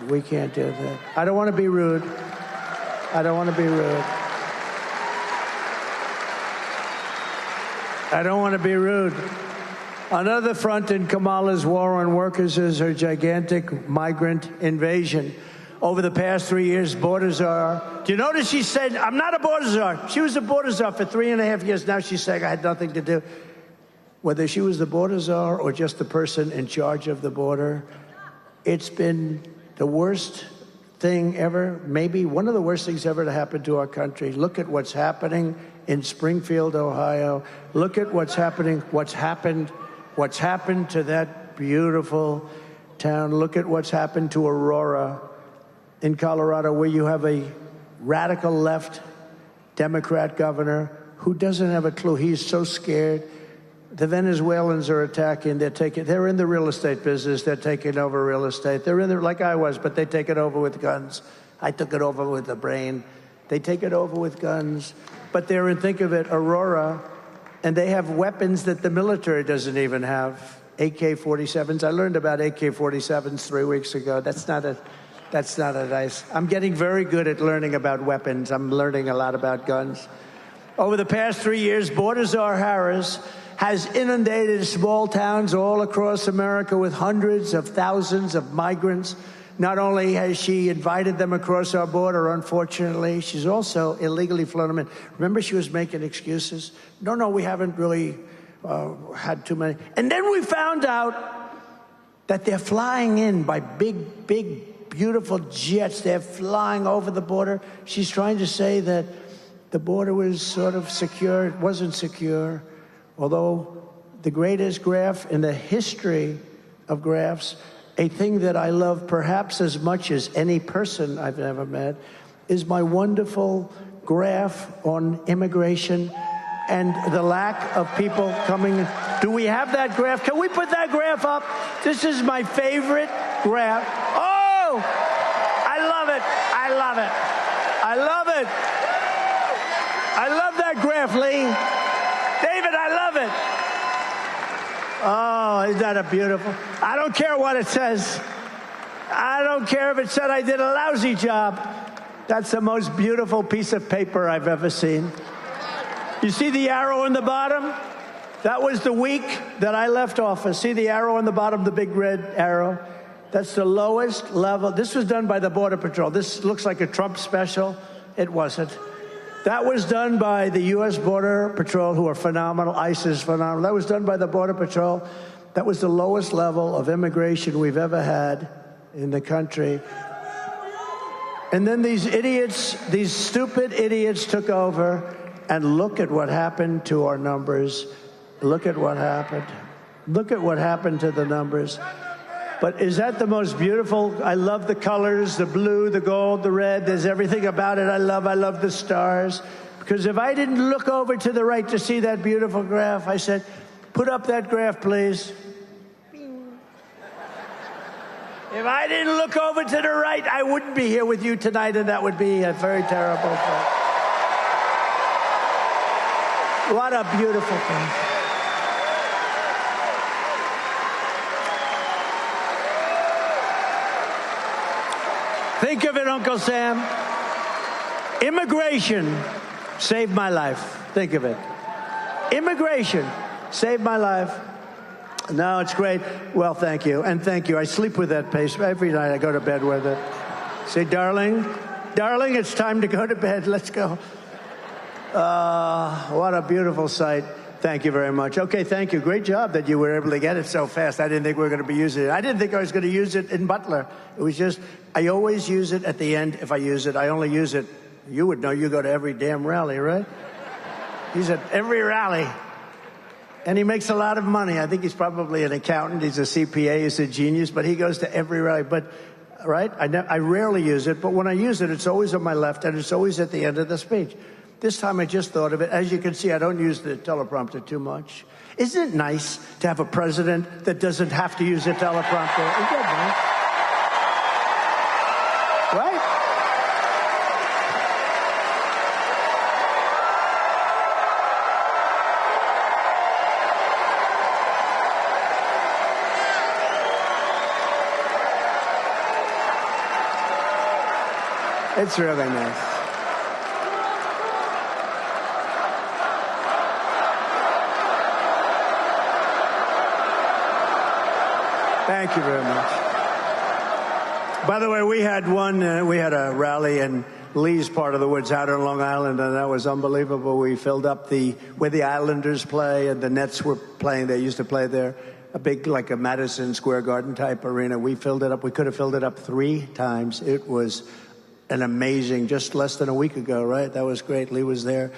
We can't do that. I don't want to be rude. I don't want to be rude. I don't want to be rude. Another front in Kamala's war on workers is her gigantic migrant invasion. Over the past 3 years, border czar. Do you notice she said, I'm not a border czar? She was a border czar for 3.5 years. Now she's saying I had nothing to do. Whether she was the border czar or just the person in charge of the border, it's been the worst thing ever, maybe one of the worst things ever to happen to our country. Look at what's happening in Springfield, Ohio. Look at what's happened to that beautiful town. Look at what's happened to Aurora in Colorado, where you have a radical left Democrat governor who doesn't have a clue. He's so scared. The Venezuelans are attacking. They're in the real estate business. They're taking over real estate. They're in there like I was, but they take it over with guns. I took it over with the brain. They take it over with guns. But they're in, think of it, Aurora, and they have weapons that the military doesn't even have. AK-47s. I learned about AK-47s 3 weeks ago. That's not a nice. I'm getting very good at learning about weapons. I'm learning a lot about guns. Over the past 3 years, border czar Harris has inundated small towns all across America with hundreds of thousands of migrants. Not only has she invited them across our border, unfortunately, she's also illegally flown them in. Remember, she was making excuses. No, we haven't really had too many. And then we found out that they're flying in by big, beautiful jets. They're flying over the border. She's trying to say that the border was sort of secure. It wasn't secure. Although the greatest graph in the history of graphs, a thing that I love perhaps as much as any person I've ever met, is my wonderful graph on immigration and the lack of people coming. Do we have that graph? Can we put that graph up? This is my favorite graph. Oh, I love it. I love it. I love it. I love that graph, Lee. David, I love it. Oh, isn't that a beautiful? I don't care what it says. I don't care if it said I did a lousy job. That's the most beautiful piece of paper I've ever seen. You see the arrow in the bottom? That was the week that I left office. See the arrow on the bottom, the big red arrow? That's the lowest level. This was done by the Border Patrol. This looks like a Trump special. It wasn't. That was done by the U.S. Border Patrol, who are phenomenal. ICE is phenomenal. That was done by the Border Patrol. That was the lowest level of immigration we've ever had in the country. And then these idiots, these stupid idiots took over, and look at what happened to our numbers. Look at what happened. Look at what happened to the numbers. But is that the most beautiful? I love the colors, the blue, the gold, the red. There's everything about it I love. I love the stars. Because if I didn't look over to the right to see that beautiful graph, I said, put up that graph, please. If I didn't look over to the right, I wouldn't be here with you tonight, and that would be a very terrible thing. What a beautiful thing. Think of it, Uncle Sam. Immigration saved my life. Think of it. Immigration saved my life. No, it's great. Well, thank you. And thank you. I sleep with that pace. Every night I go to bed with it. Say, darling, it's time to go to bed. Let's go. What a beautiful sight. Thank you very much. Okay, thank you. Great job that you were able to get it so fast. I didn't think we were going to be using it. I didn't think I was going to use it in Butler. It was just, I always use it at the end if I use it. I only use it, you would know, you go to every damn rally, right? He's at every rally. And he makes a lot of money. I think he's probably an accountant. He's a CPA. He's a genius. But he goes to every rally. But, right, I rarely use it. But when I use it, it's always on my left, and it's always at the end of the speech. This time I just thought of it. As you can see, I don't use the teleprompter too much. Isn't it nice to have a president that doesn't have to use a teleprompter? Isn't that nice? Right? It's really nice. Thank you very much. By the way, we had a rally in Lee's part of the woods out on Long Island, and that was unbelievable. We filled up where the Islanders play and the Nets were playing. They used to play there, a big, like a Madison Square Garden type arena. We filled it up. We could have filled it up 3 times. It was an amazing, just less than a week ago, right? That was great. Lee was there.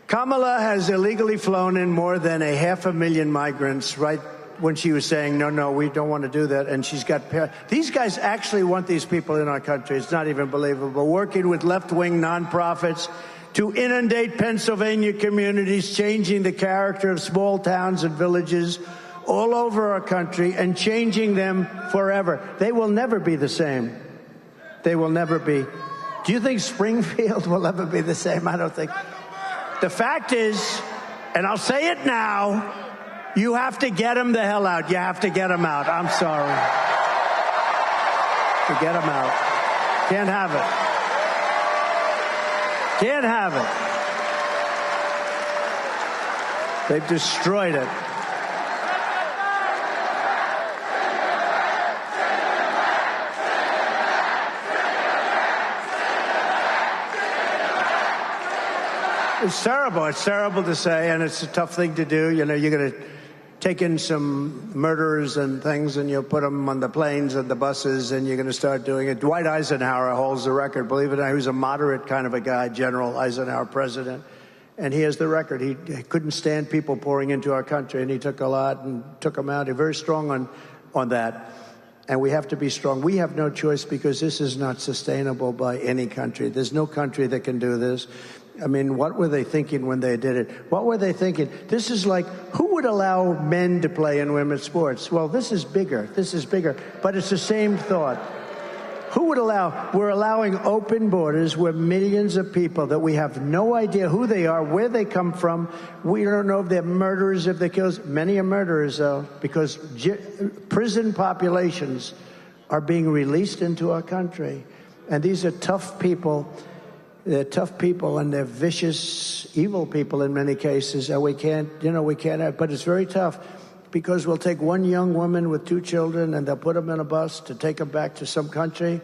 Kamala has illegally flown in more than 500,000 migrants, right? When she was saying, no, we don't want to do that. And she's got, these guys actually want these people in our country. It's not even believable. Working with left-wing nonprofits to inundate Pennsylvania communities, changing the character of small towns and villages all over our country and changing them forever. They will never be the same. They will never be. Do you think Springfield will ever be the same? I don't think. The fact is, and I'll say it now, you have to get them the hell out. You have to get them out. I'm sorry. To get them out. Can't have it. Can't have it. They've destroyed it. It's terrible. It's terrible to say, and it's a tough thing to do. You know, you're going to take in some murderers and things, and you'll put them on the planes and the buses, and you're going to start doing it. Dwight Eisenhower holds the record. Believe it or not, he was a moderate kind of a guy, General Eisenhower, president, and he has the record. He couldn't stand people pouring into our country, and he took a lot and took them out. He's very strong on that, and we have to be strong. We have no choice because this is not sustainable by any country. There's no country that can do this. I mean, what were they thinking when they did it? What were they thinking? This is like, who would allow men to play in women's sports? Well, this is bigger. This is bigger. But it's the same thought. Who would allow? We're allowing open borders where millions of people that we have no idea who they are, where they come from. We don't know if they're murderers, if they're killers. Many are murderers, though, because prison populations are being released into our country. And these are tough people. They're tough people, and they're vicious, evil people in many cases, and we can't have, but it's very tough because we'll take one young woman with 2 children and they'll put them in a bus to take them back to some country,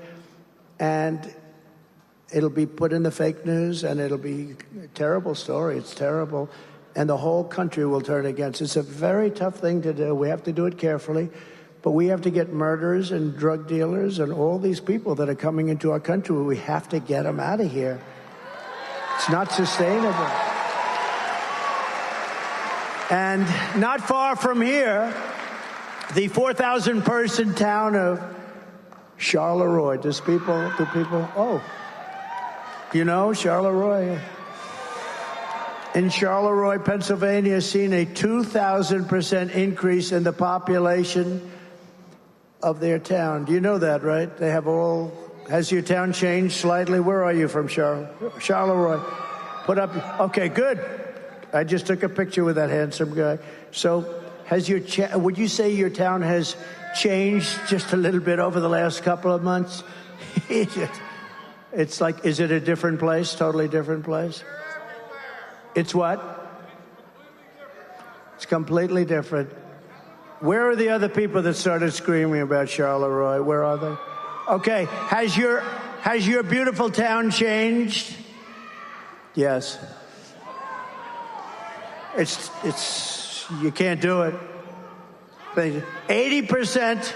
and it'll be put in the fake news, and it'll be a terrible story. It's terrible, and the whole country will turn against. It's a very tough thing to do. We have to do it carefully. But we have to get murderers and drug dealers and all these people that are coming into our country. We have to get them out of here. It's not sustainable. And not far from here, The 4,000 person town of Charleroi. Do people, oh, you know Charleroi? In Charleroi, Pennsylvania, has seen a 2,000% increase in the population of their town. Do you know that, right? They have has your town changed slightly? Where are you from, Charleroi? Put up, okay, good. I just took a picture with that handsome guy. So would you say your town has changed just a little bit over the last couple of months? It's like, is it a different place, totally different place? It's what? It's completely different. Where are the other people that started screaming about Charleroi? Where are they? Okay, has your beautiful town changed? Yes. It's you can't do it. 80%,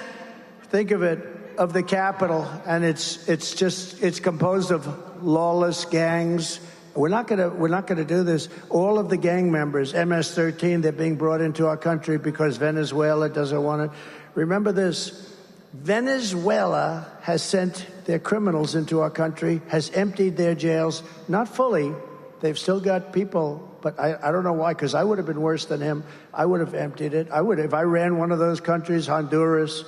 think of it, of the capital, and it's composed of lawless gangs. We're not gonna do this. All of the gang members, MS-13, they're being brought into our country because Venezuela doesn't want it. Remember this: Venezuela has sent their criminals into our country, has emptied their jails, not fully. They've still got people, but I don't know why, because I would have been worse than him. I would have emptied it. If I ran one of those countries, Honduras,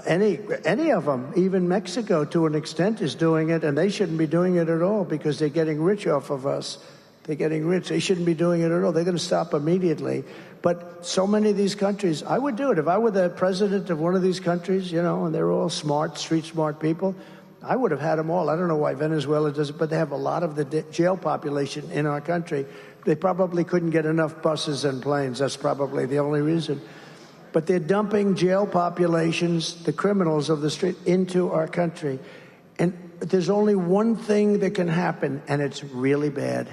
any of them, even Mexico to an extent is doing it, and they shouldn't be doing it at all because they're getting rich off of us. They're getting rich. They shouldn't be doing it at all. They're going to stop immediately. But so many of these countries, I would do it. If I were the president of one of these countries, and they're all smart, street smart people, I would have had them all. I don't know why Venezuela does it, but they have a lot of the jail population in our country. They probably couldn't get enough buses and planes. That's probably the only reason. But they're dumping jail populations, the criminals of the street, into our country. And there's only one thing that can happen, and it's really bad.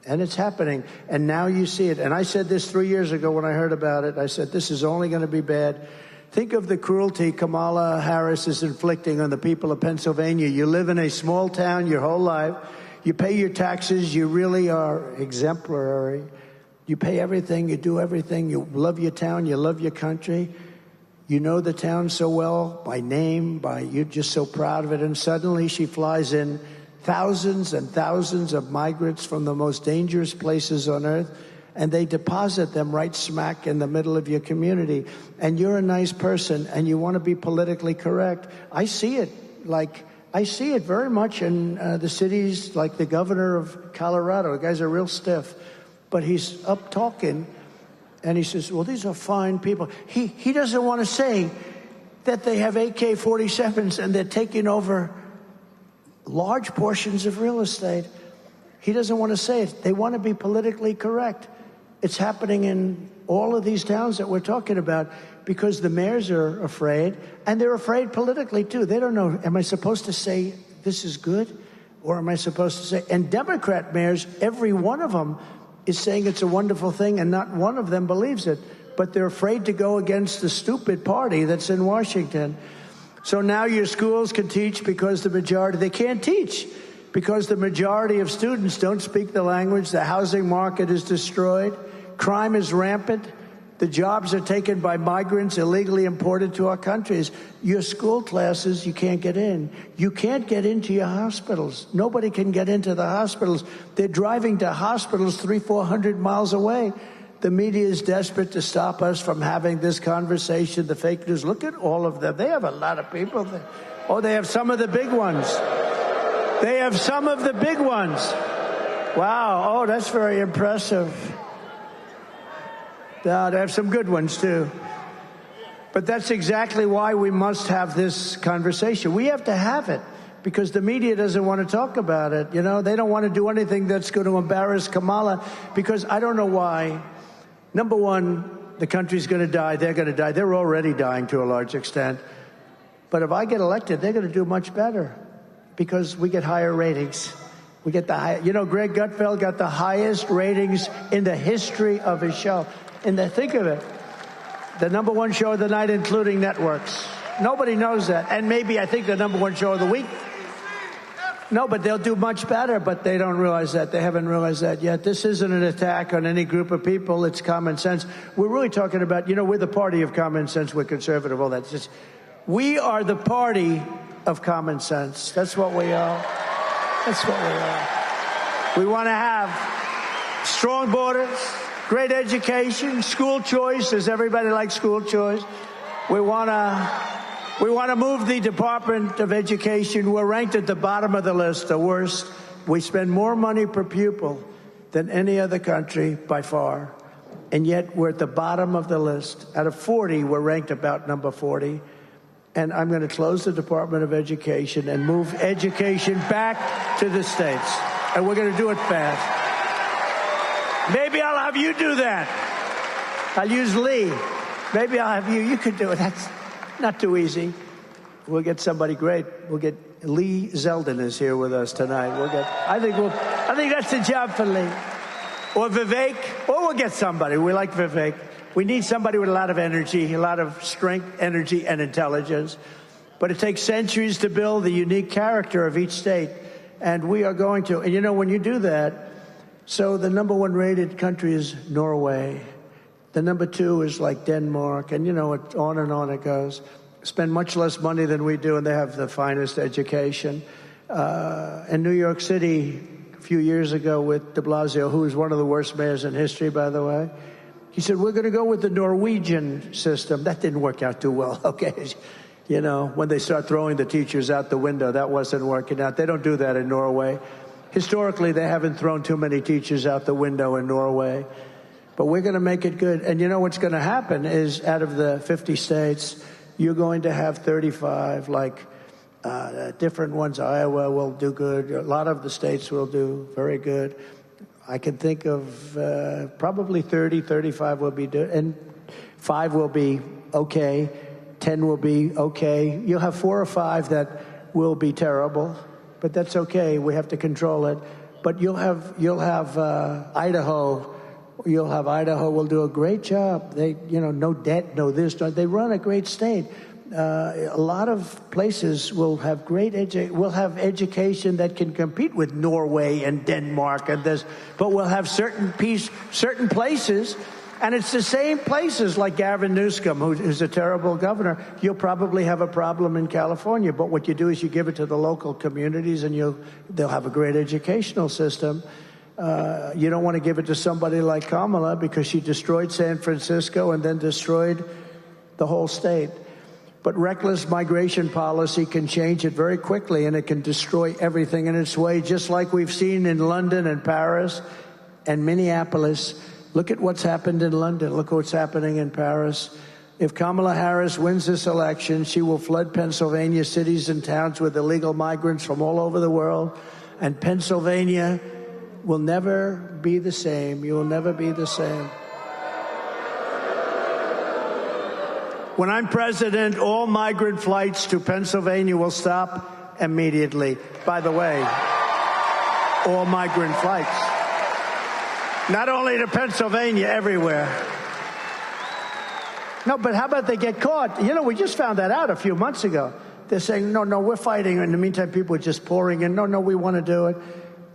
And it's happening. And now you see it. And I said this 3 years ago when I heard about it. I said, this is only going to be bad. Think of the cruelty Kamala Harris is inflicting on the people of Pennsylvania. You live in a small town your whole life. You pay your taxes. You really are exemplary. You pay everything. You do everything. You love your town. You love your country. You know the town so well by name, you're just so proud of it. And suddenly she flies in thousands and thousands of migrants from the most dangerous places on earth, and they deposit them right smack in the middle of your community. And you're a nice person, and you want to be politically correct. I see it very much in the cities, like the governor of Colorado. The guy's a real stiff, but he's up talking, and he says, well, these are fine people. He doesn't want to say that they have AK-47s and they're taking over large portions of real estate. He doesn't want to say it. They want to be politically correct. It's happening in all of these towns that we're talking about because the mayors are afraid, and they're afraid politically, too. They don't know, am I supposed to say this is good, or am I supposed to say... And Democrat mayors, every one of them is saying it's a wonderful thing, and not one of them believes it. But they're afraid to go against the stupid party that's in Washington. So now your schools can teach because the majority... They can't teach because the majority of students don't speak the language. The housing market is destroyed. Crime is rampant. The jobs are taken by migrants illegally imported to our countries. Your school classes, you can't get in. You can't get into your hospitals. Nobody can get into the hospitals. They're driving to hospitals 300-400 miles away. The media is desperate to stop us from having this conversation. The fake news, look at all of them. They have a lot of people there. Oh, they have some of the big ones. They have some of the big ones. Wow. Oh, that's very impressive. They have some good ones, too. But that's exactly why we must have this conversation. We have to have it because the media doesn't want to talk about it. They don't want to do anything that's going to embarrass Kamala because I don't know why. Number one, the country's going to die. They're going to die. They're already dying to a large extent. But if I get elected, they're going to do much better because we get higher ratings. We get the high. Greg Gutfeld got the highest ratings in the history of his show. Think of it. The number one show of the night, including networks. Nobody knows that. And maybe I think the number one show of the week. No, but they'll do much better, but they don't realize that. They haven't realized that yet. This isn't an attack on any group of people. It's common sense. We're really talking about, we're the party of common sense. We're conservative, all that. We are the party of common sense. That's what we are. That's what we are. We want to have strong borders, great education, school choice. Does everybody like school choice? We want to move the Department of Education. We're ranked at the bottom of the list, the worst. We spend more money per pupil than any other country by far, and yet we're at the bottom of the list. Out of 40, we're ranked about number 40. And I'm going to close the Department of Education and move education back to the states. And we're going to do it fast. Maybe I'll have you do that. I'll use Lee. Maybe I'll have you. You could do it. That's not too easy. We'll get somebody great. We'll get Lee Zeldin is here with us tonight. I think that's the job for Lee. Or Vivek. Or we'll get somebody. We like Vivek. We need somebody with a lot of energy, a lot of strength, energy, and intelligence. But it takes centuries to build the unique character of each state. And we are going to. And when you do that, so the number 1 rated country is Norway. The number 2 is like Denmark. And, on and on it goes. Spend much less money than we do, and they have the finest education. In New York City, a few years ago with de Blasio, who was one of the worst mayors in history, by the way, he said, we're going to go with the Norwegian system. That didn't work out too well, okay? When they start throwing the teachers out the window, that wasn't working out. They don't do that in Norway. Historically, they haven't thrown too many teachers out the window in Norway. But we're going to make it good. And what's going to happen is out of the 50 states, you're going to have 35, different ones. Iowa will do good. A lot of the states will do very good. I can think of probably 30, 35 will be good, and 5 will be okay, 10 will be okay. You'll have 4 or 5 that will be terrible, but that's okay. We have to control it. But you'll have Idaho. You'll have Idaho will do a great job. They, no debt, no this. They run a great state. A lot of places will have will have education that can compete with Norway and Denmark and this, but we'll have certain places, and it's the same places like Gavin Newsom, who's a terrible governor. You'll probably have a problem in California, but what you do is you give it to the local communities, and they'll have a great educational system. You don't want to give it to somebody like Kamala because she destroyed San Francisco and then destroyed the whole state. But reckless migration policy can change it very quickly, and it can destroy everything in its way, just like we've seen in London and Paris and Minneapolis. Look at what's happened in London. Look what's happening in Paris. If Kamala Harris wins this election, she will flood Pennsylvania cities and towns with illegal migrants from all over the world, and Pennsylvania will never be the same. You will never be the same. When I'm president, all migrant flights to Pennsylvania will stop immediately. By the way, all migrant flights. Not only to Pennsylvania, everywhere. No, but how about they get caught? We just found that out a few months ago. They're saying, no, we're fighting. In the meantime, people are just pouring in. No, we want to do it.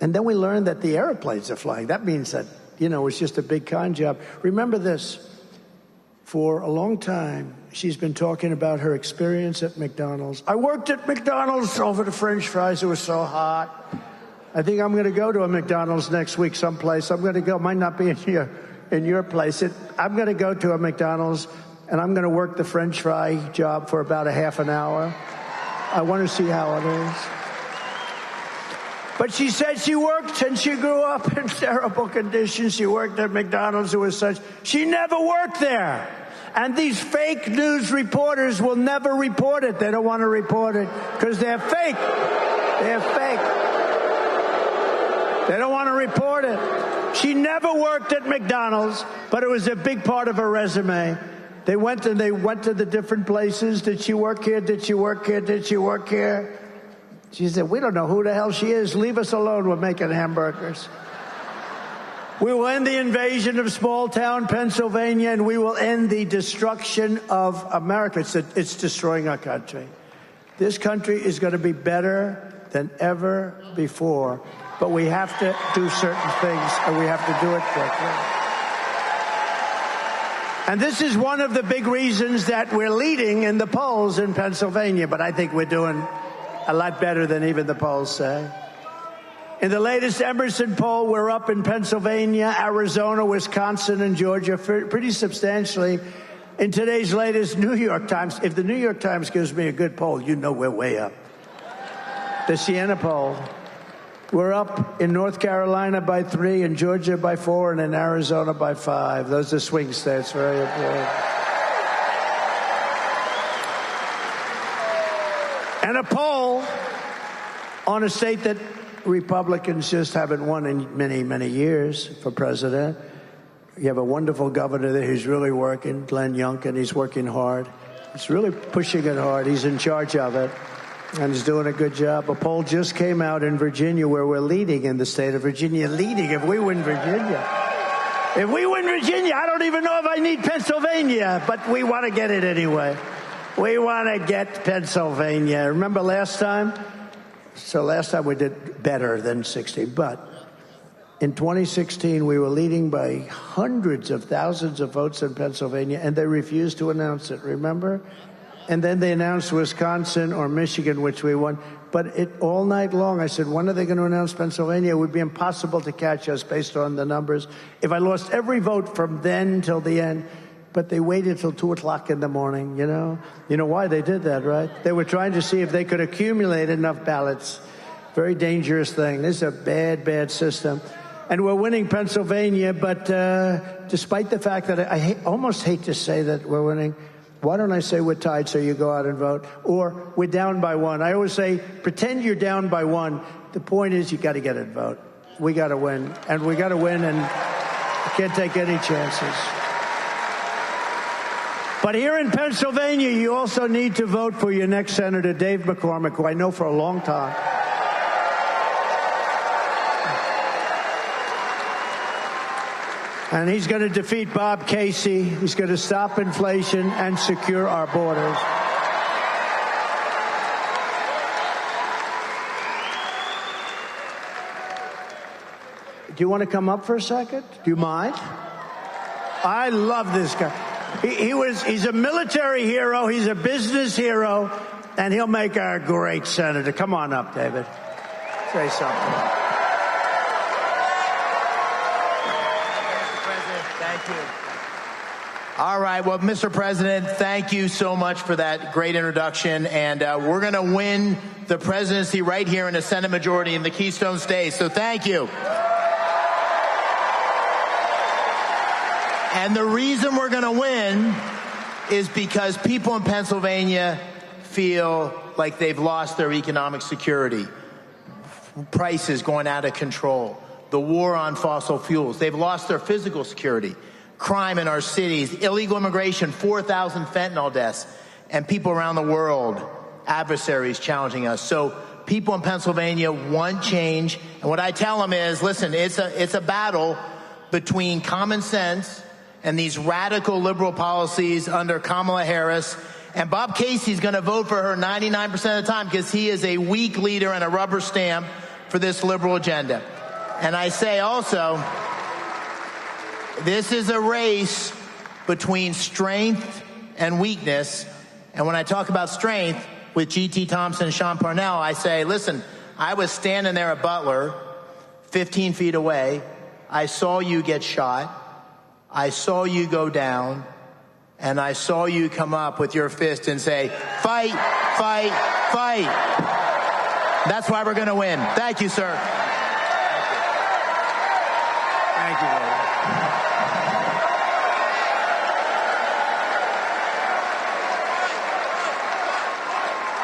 And then we learned that the airplanes are flying. That means that, it's just a big con job. Remember this. For a long time, she's been talking about her experience at McDonald's. I worked at McDonald's over the French fries. It was so hot. I think I'm going to go to a McDonald's next week someplace. I'm going to go. Might not be in your place. I'm going to go to a McDonald's, and I'm going to work the French fry job for about a half an hour. I want to see how it is. But she said she worked and she grew up in terrible conditions. She worked at McDonald's. It was such. She never worked there. And these fake news reporters will never report it. They don't want to report it because they're fake. They're fake. They don't want to report it. She never worked at McDonald's, but it was a big part of her resume. They went to the different places. Did she work here? Did she work here? Did she work here? She said, we don't know who the hell she is. Leave us alone. We're making hamburgers. We will end the invasion of small-town Pennsylvania, and we will end the destruction of America. It's destroying our country. This country is going to be better than ever before. But we have to do certain things, and we have to do it quickly. And this is one of the big reasons that we're leading in the polls in Pennsylvania, but I think we're doing a lot better than even the polls say. In the latest Emerson poll, we're up in Pennsylvania, Arizona, Wisconsin, and Georgia pretty substantially. In today's latest New York Times, if the New York Times gives me a good poll, you know we're way up. The Siena poll, we're up in North Carolina by 3, in Georgia by 4, and in Arizona by 5. Those are swing states, very important. And a poll on a state that Republicans just haven't won in many, many years for president. You have a wonderful governor there who's really working, Glenn Youngkin. He's working hard. He's really pushing it hard. He's in charge of it, and he's doing a good job. A poll just came out in Virginia where we're leading in the state of Virginia. Leading if we win Virginia. If we win Virginia, I don't even know if I need Pennsylvania, but we want to get it anyway. We want to get Pennsylvania. Remember last time? So last time we did better than 60, but in 2016 we were leading by hundreds of thousands of votes in Pennsylvania, and they refused to announce it, remember? And then they announced Wisconsin or Michigan, which we won. But all night long I said, when are they going to announce Pennsylvania? It would be impossible to catch us based on the numbers. If I lost every vote from then till the end, but they waited till 2 o'clock in the morning, you know? You know why they did that, right? They were trying to see if they could accumulate enough ballots. Very dangerous thing. This is a bad, bad system. And we're winning Pennsylvania, but despite the fact that I almost hate to say that we're winning, why don't I say we're tied so you go out and vote? Or we're down by 1. I always say, pretend you're down by 1. The point is you got to get a vote. We got to win. And we got to win, and we can't take any chances. But here in Pennsylvania, you also need to vote for your next Senator, Dave McCormick, who I know for a long time. And he's going to defeat Bob Casey. He's going to stop inflation and secure our borders. Do you want to come up for a second? Do you mind? I love this guy. He's a military hero, he's a business hero, and he'll make a great senator. Come on up, David. Say something. Mr. President, thank you. All right, well, Mr. President, thank you so much for that great introduction, and we're going to win the presidency right here in the Senate majority in the Keystone States, so thank you. And the reason we're going to win is because people in Pennsylvania feel like they've lost their economic security. Prices going out of control. The war on fossil fuels. They've lost their physical security. Crime in our cities. Illegal immigration. 4,000 fentanyl deaths. And people around the world, adversaries challenging us. So people in Pennsylvania want change. And what I tell them is, listen, it's a battle between common sense and these radical liberal policies under Kamala Harris. And Bob Casey's going to vote for her 99% of the time because he is a weak leader and a rubber stamp for this liberal agenda. And I say also, this is a race between strength and weakness. And when I talk about strength with G.T. Thompson and Sean Parnell, I say, listen, I was standing there at Butler, 15 feet away. I saw you get shot. I saw you go down, and I saw you come up with your fist and say, fight, fight, fight. That's why we're going to win. Thank you, sir. Thank you, David.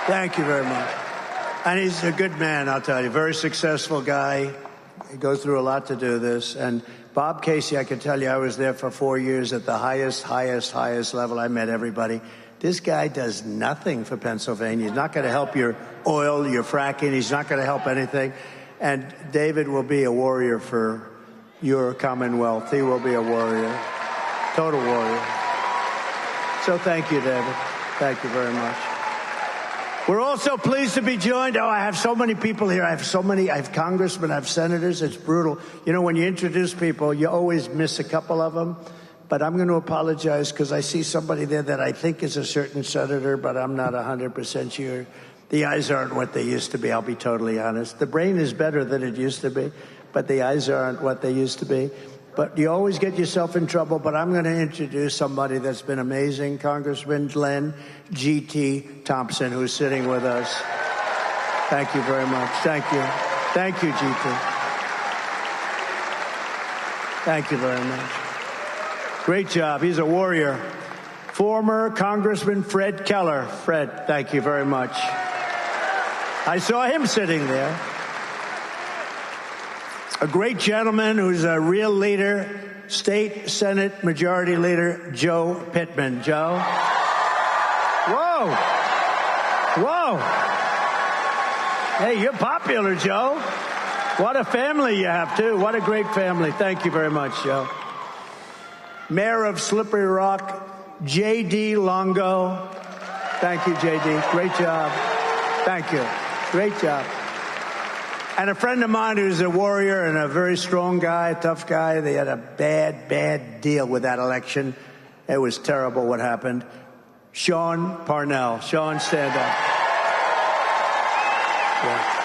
Thank you very much. And he's a good man, I'll tell you. Very successful guy. He goes through a lot to do this. And Bob Casey, I can tell you, I was there for 4 years at the highest level. I met everybody. This guy does nothing for Pennsylvania. He's not going to help your oil, your fracking. He's not going to help anything. And David will be a warrior for your Commonwealth. He will be a warrior, total warrior. So thank you, David. Thank you very much. We're also pleased to be joined. Oh, I have so many people here. I have congressmen, I have senators. It's brutal. You know, when you introduce people, you always miss a couple of them. But I'm going to apologize because I see somebody there that I think is a certain senator, but I'm not 100% sure. The eyes aren't what they used to be, I'll be totally honest. The brain is better than it used to be, but the eyes aren't what they used to be. But you always get yourself in trouble. But I'm going to introduce somebody that's been amazing, Congressman Glenn G.T. Thompson, who's sitting with us. Thank you very much. Thank you. Thank you, G.T. Thank you very much. Great job. He's a warrior. Former Congressman Fred Keller. Fred, thank you very much. I saw him sitting there. A great gentleman who's a real leader, State Senate Majority Leader Joe Pittman. Joe? Whoa. Whoa. Hey, you're popular, Joe. What a family you have, too. What a great family. Thank you very much, Joe. Mayor of Slippery Rock, J.D. Longo. Thank you, J.D. Great job. Thank you. Great job. And a friend of mine who's a warrior and a very strong guy, a tough guy. They had a bad deal with that election. It was terrible what happened. Sean Parnell. Sean, stand up. Yeah.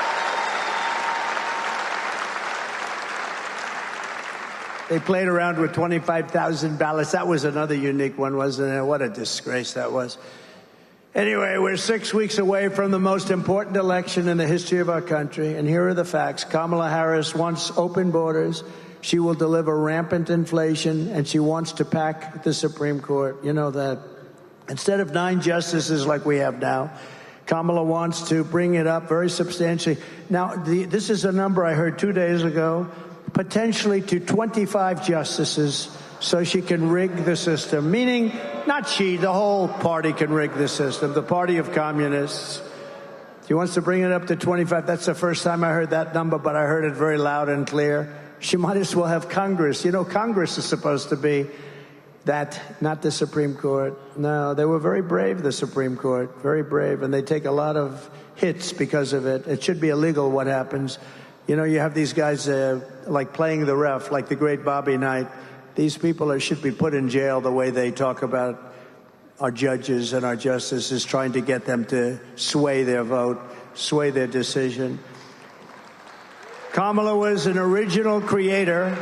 They played around with 25,000 ballots. That was another unique one, wasn't it? What a disgrace that was. Anyway, we're 6 weeks away from the most important election in the history of our country. And here are the facts. Kamala Harris wants open borders. She will deliver rampant inflation, and she wants to pack the Supreme Court. You know that. Instead of 9 justices like we have now, Kamala wants to bring it up very substantially. Now, this is a number I heard 2 days ago, potentially to 25 justices, so she can rig the system, meaning not she, the whole party can rig the system, the party of communists. She wants to bring it up to 25. That's the first time I heard that number, but I heard it very loud and clear. She might as well have Congress. You know, Congress is supposed to be that, not the Supreme Court. No, they were very brave, the Supreme Court, very brave, and they take a lot of hits because of it. It should be illegal what happens. You know, you have these guys like playing the ref, like the great Bobby Knight. These people should be put in jail the way they talk about our judges and our justices, trying to get them to sway their vote, sway their decision. Kamala was an original creator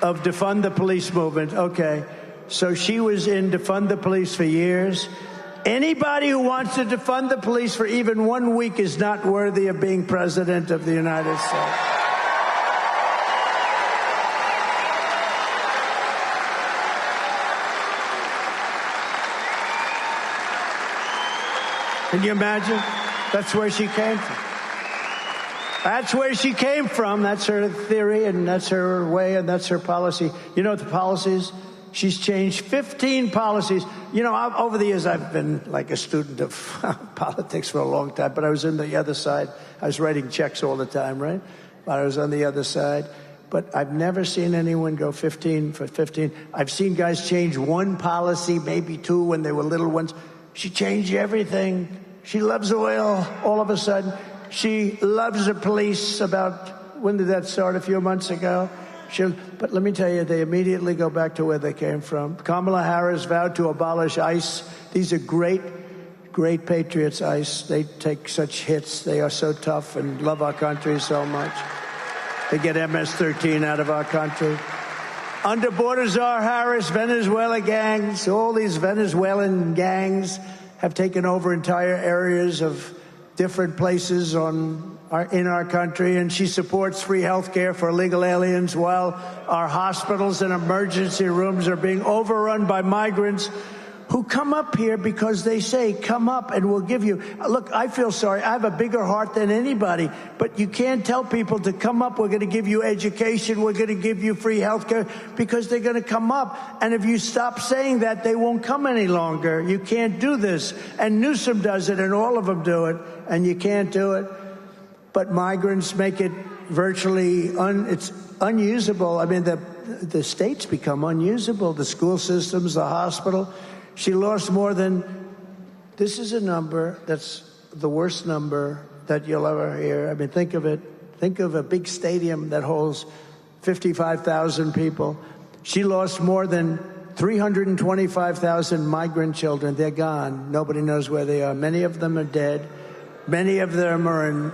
of Defund the Police movement. Okay, so she was in Defund the Police for years. Anybody who wants to defund the police for even 1 week is not worthy of being president of the United States. Can you imagine? That's where she came from. That's where she came from. That's her theory, and that's her way, and that's her policy. You know what the policy is? She's changed 15 policies. You know, over the years, I've been like a student of politics for a long time, but I was on the other side. I was writing checks all the time, right? But I was on the other side. But I've never seen anyone go 15 for 15. I've seen guys change one policy, maybe 2 when they were little ones. She changed everything. She loves oil all of a sudden. She loves the police about, when did that start? A few months ago. But let me tell you, they immediately go back to where they came from. Kamala Harris vowed to abolish ICE. These are great patriots, ICE. They take such hits. They are so tough and love our country so much. They get MS-13 out of our country. Under border czar Harris, Venezuela gangs, all these Venezuelan gangs have taken over entire areas of different places in our country, and she supports free health care for illegal aliens while our hospitals and emergency rooms are being overrun by migrants who come up here because they say, come up and we'll give you. Look, I feel sorry. I have a bigger heart than anybody, but you can't tell people to come up. We're going to give you education. We're going to give you free health care, because they're going to come up. And if you stop saying that, they won't come any longer. You can't do this. And Newsom does it, and all of them do it, and you can't do it. But migrants make it virtually it's unusable. I mean, the states become unusable, the school systems, the hospital. She lost more than, this is a number that's the worst number that you'll ever hear. I mean, think of it. Think of a big stadium that holds 55,000 people. She lost more than 325,000 migrant children. They're gone. Nobody knows where they are. Many of them are dead. Many of them are in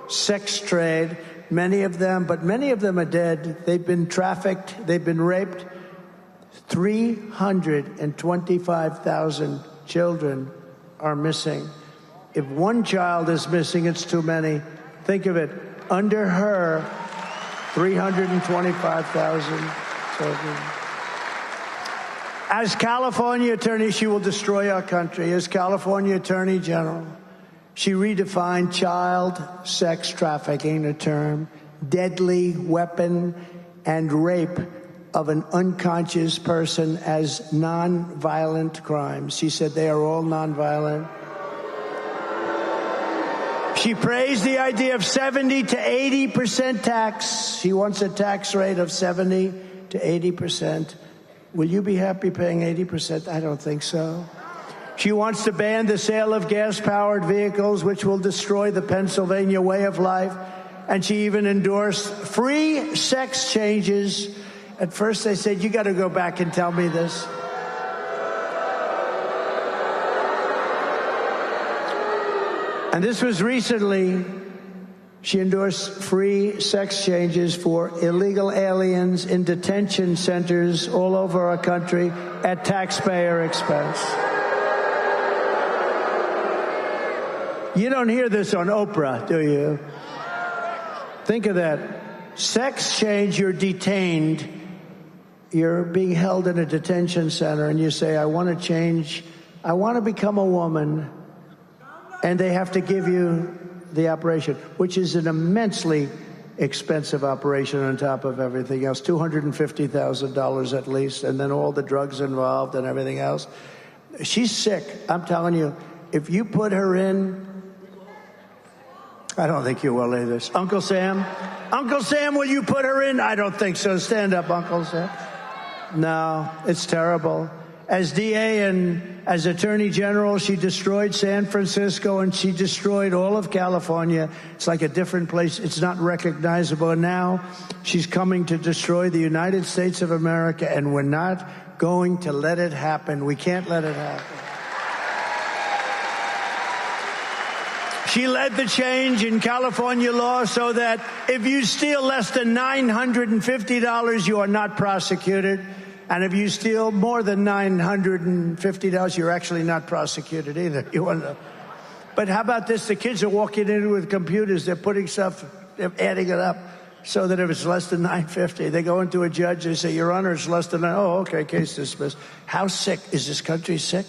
sex trade. Many of them are dead. They've been trafficked. They've been raped. 325,000 children are missing. If one child is missing, it's too many. Think of it. Under her, 325,000 children. As California Attorney, she will destroy our country. As California Attorney General, she redefined child sex trafficking, a term, deadly weapon, and rape of an unconscious person as nonviolent crimes. She said they are all nonviolent. She praised the idea of 70 to 80% tax. She wants a tax rate of 70 to 80%. Will you be happy paying 80%? I don't think so. She wants to ban the sale of gas-powered vehicles, which will destroy the Pennsylvania way of life. And she even endorsed free sex changes. At first they said, you got to go back and tell me this. And this was recently. She endorsed free sex changes for illegal aliens in detention centers all over our country at taxpayer expense. You don't hear this on Oprah, do you? Think of that. Sex change, you're detained. You're being held in a detention center, and you say, I want to change. I want to become a woman. And they have to give you the operation, which is an immensely expensive operation on top of everything else, $250,000 at least, and then all the drugs involved and everything else. She's sick. I'm telling you, if you put her in, I don't think you will either. Uncle Sam? Uncle Sam, will you put her in? I don't think so. Stand up, Uncle Sam. No, it's terrible. As DA and as Attorney General, she destroyed San Francisco and she destroyed all of California. It's like a different place. It's not recognizable. And now she's coming to destroy the United States of America, and we're not going to let it happen. We can't let it happen. She led the change in California law so that if you steal less than $950, you are not prosecuted. And if you steal more than $950, you're actually not prosecuted either. You wonder. But how about this? The kids are walking in with computers. They're putting stuff, they're adding it up so that if it's less than $950, they go into a judge. They say, Your Honor, it's less than oh, okay, case dismissed. How sick? Is this country sick?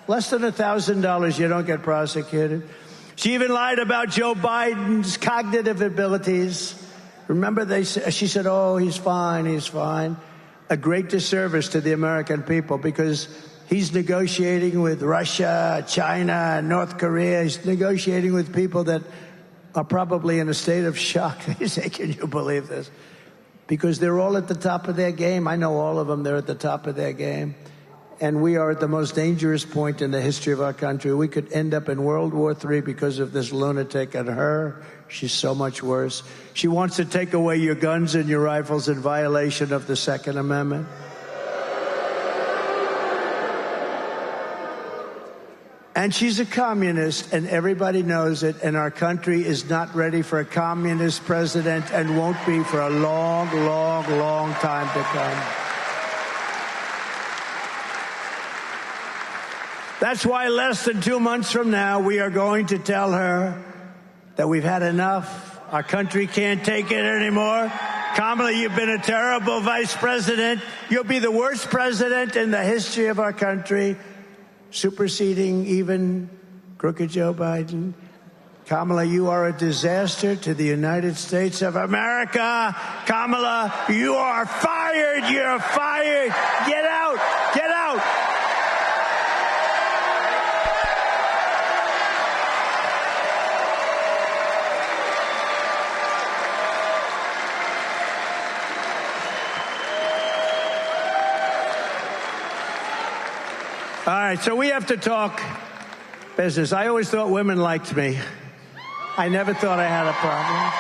Less than $1,000, you don't get prosecuted. She even lied about Joe Biden's cognitive abilities. Remember, she said, oh, he's fine, he's fine. A great disservice to the American people because he's negotiating with Russia, China, North Korea. He's negotiating with people that are probably in a state of shock. They say, can you believe this? Because they're all at the top of their game. I know all of them. They're at the top of their game. And we are at the most dangerous point in the history of our country. We could end up in World War III because of this lunatic and her. She's so much worse. She wants to take away your guns and your rifles in violation of the Second Amendment. And she's a communist, and everybody knows it, and our country is not ready for a communist president and won't be for a long, long, long time to come. That's why less than 2 months from now, we are going to tell her that we've had enough. Our country can't take it anymore. Kamala, you've been a terrible vice president. You'll be the worst president in the history of our country, superseding even crooked Joe Biden. Kamala, you are a disaster to the United States of America. Kamala, you are fired. You're fired. Get out. Get out. All right, so we have to talk business. I always thought women liked me. I never thought I had a problem.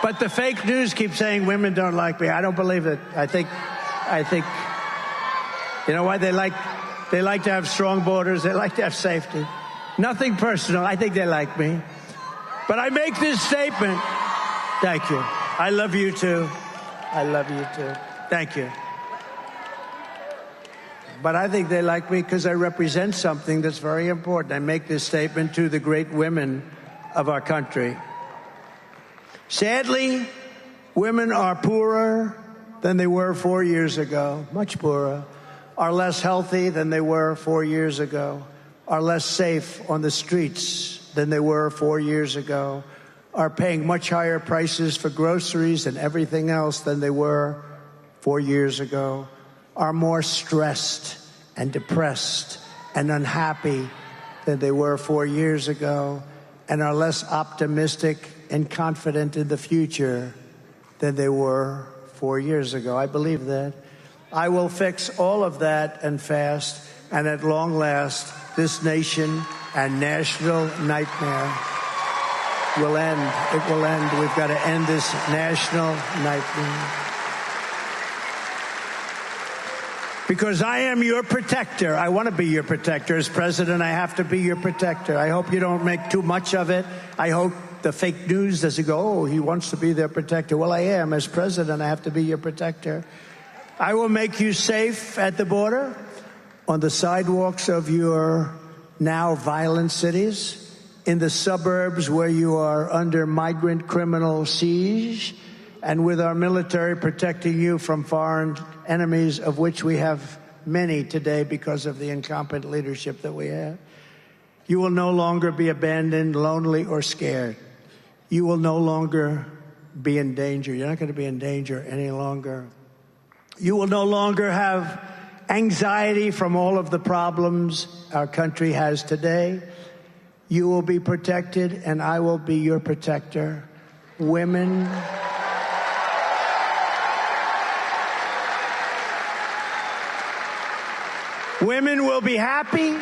But the fake news keeps saying women don't like me. I don't believe it. I think, you know why? They like to have strong borders. They like to have safety. Nothing personal. I think they like me. But I make this statement. Thank you. I love you too. I love you too. Thank you. But I think they like me because I represent something that's very important. I make this statement to the great women of our country. Sadly, women are poorer than they were 4 years ago, much poorer, are less healthy than they were 4 years ago, are less safe on the streets than they were 4 years ago, are paying much higher prices for groceries and everything else than they were 4 years ago, are more stressed and depressed and unhappy than they were 4 years ago, and are less optimistic and confident in the future than they were 4 years ago. I believe that. I will fix all of that and fast, and at long last, this nation and national nightmare will end. It will end. We've got to end this national nightmare. Because I am your protector. I want to be your protector. As president, I have to be your protector. I hope you don't make too much of it. I hope the fake news doesn't go, oh, he wants to be their protector. Well, I am. As president, I have to be your protector. I will make you safe at the border, on the sidewalks of your now violent cities, in the suburbs where you are under migrant criminal siege, and with our military protecting you from foreign enemies, of which we have many today because of the incompetent leadership that we have. You will no longer be abandoned, lonely, or scared. You will no longer be in danger. You're not going to be in danger any longer. You will no longer have anxiety from all of the problems our country has today. You will be protected, and I will be your protector. Women will be happy,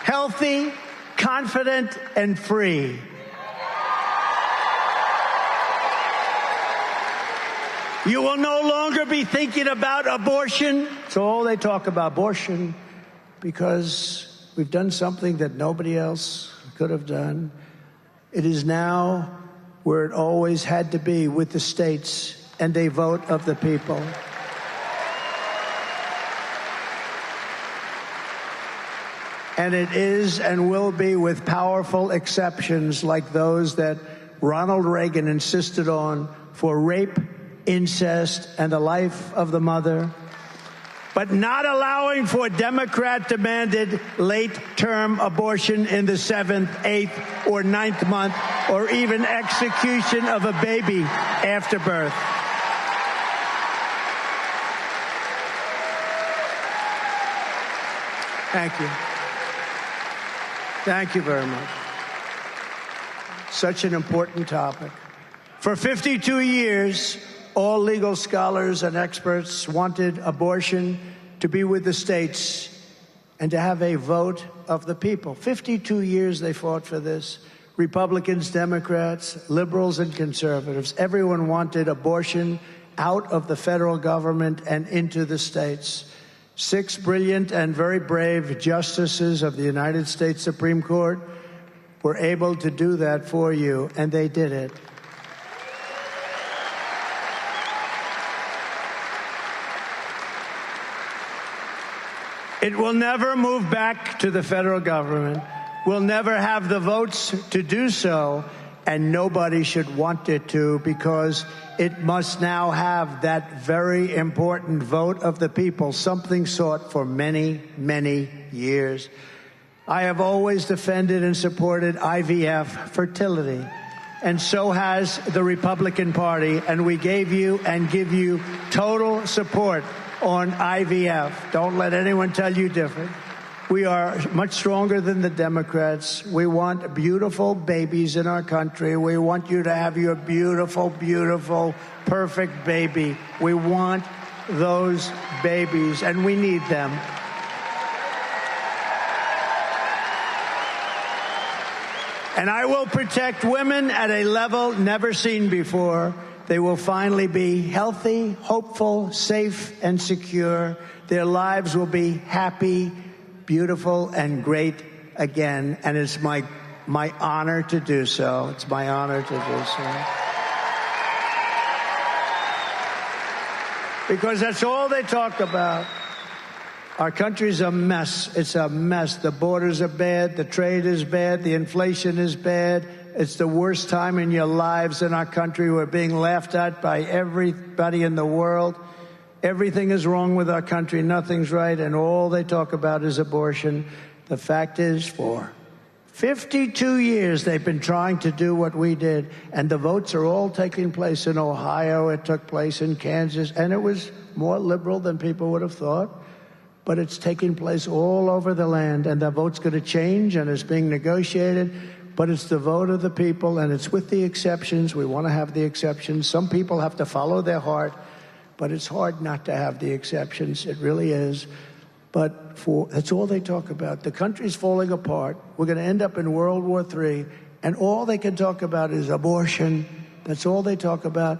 healthy, confident, and free. You will no longer be thinking about abortion. So all they talk about abortion because we've done something that nobody else could have done. It is now where it always had to be, with the states and a vote of the people. And it is and will be, with powerful exceptions like those that Ronald Reagan insisted on for rape, incest, and the life of the mother, but not allowing for Democrat-demanded late-term abortion in the 7th, 8th, or 9th month, or even execution of a baby after birth. Thank you. Thank you very much. Such an important topic. For 52 years, all legal scholars and experts wanted abortion to be with the states and to have a vote of the people. 52 years they fought for this. Republicans, Democrats, liberals, and conservatives. Everyone wanted abortion out of the federal government and into the states. 6 brilliant and very brave justices of the United States Supreme Court were able to do that for you, and they did it. It will never move back to the federal government. We'll never have the votes to do so, and nobody should want it to, because it must now have that very important vote of the people, something sought for many, many years. I have always defended and supported IVF fertility, and so has the Republican Party, and we gave you and give you total support on IVF. Don't let anyone tell you different. We are much stronger than the Democrats. We want beautiful babies in our country. We want you to have your beautiful, beautiful, perfect baby. We want those babies, and we need them. And I will protect women at a level never seen before. They will finally be healthy, hopeful, safe, and secure. Their lives will be happy, beautiful, and great again. And it's my honor to do so. It's my honor to do so. Because that's all they talk about. Our country's a mess. It's a mess. The borders are bad. The trade is bad. The inflation is bad. It's the worst time in your lives in our country. We're being laughed at by everybody in the world. Everything is wrong with our country. Nothing's right. And all they talk about is abortion. The fact is, for 52 years, they've been trying to do what we did. And the votes are all taking place in Ohio. It took place in Kansas. And it was more liberal than people would have thought. But it's taking place all over the land, and the vote's going to change, and it's being negotiated. But it's the vote of the people, and it's with the exceptions. We want to have the exceptions. Some people have to follow their heart, but it's hard not to have the exceptions. It really is. But that's all they talk about. The country's falling apart. We're going to end up in World War III, and all they can talk about is abortion. That's all they talk about.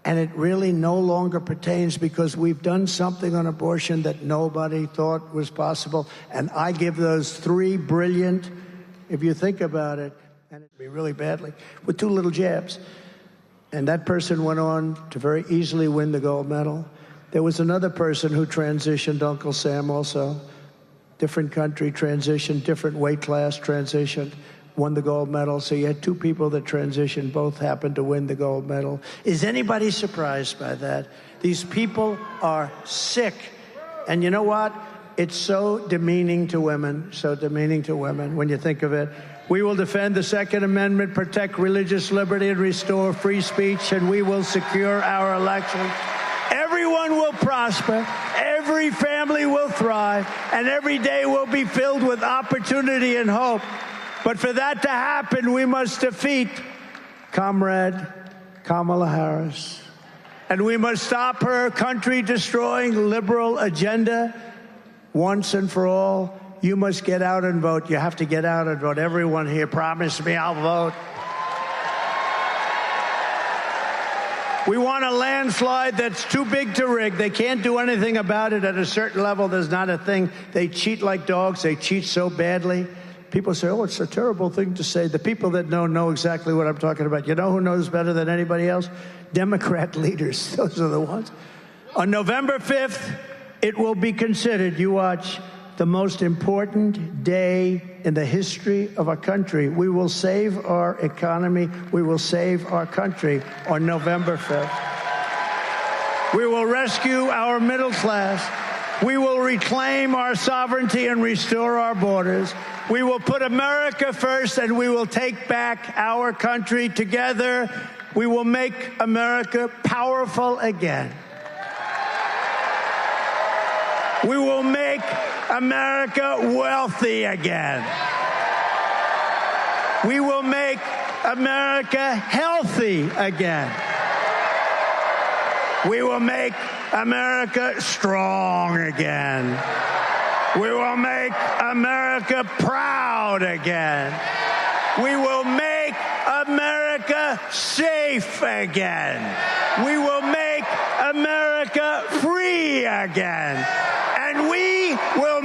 And it really no longer pertains because we've done something on abortion that nobody thought was possible. And I give those three brilliant, if you think about it, and it'd be really badly, with two little jabs. And that person went on to very easily win the gold medal. There was another person who transitioned, Uncle Sam also. Different country, transitioned, different weight class, transitioned. Won the gold medal. So you had two people that transitioned, both happened to win the gold medal. Is anybody surprised by that? These people are sick. And you know what? It's so demeaning to women, when you think of it. We will defend the Second Amendment, protect religious liberty, and restore free speech, and we will secure our elections. Everyone will prosper, every family will thrive, and every day will be filled with opportunity and hope. But for that to happen, we must defeat Comrade Kamala Harris. And we must stop her country-destroying liberal agenda once and for all. You must get out and vote. You have to get out and vote. Everyone here, promise me I'll vote. We want a landslide that's too big to rig. They can't do anything about it at a certain level. There's not a thing. They cheat like dogs. They cheat so badly. People say, oh, it's a terrible thing to say. The people that know exactly what I'm talking about. You know who knows better than anybody else? Democrat leaders. Those are the ones. On November 5th, it will be considered, you watch, the most important day in the history of our country. We will save our economy. We will save our country on November 5th. We will rescue our middle class. We will reclaim our sovereignty and restore our borders. We will put America first, and we will take back our country together. We will make America powerful again. We will make America wealthy again. We will make America healthy again. We will make America strong again. We will make America proud again. We will make America safe again. We will make America free again. And we will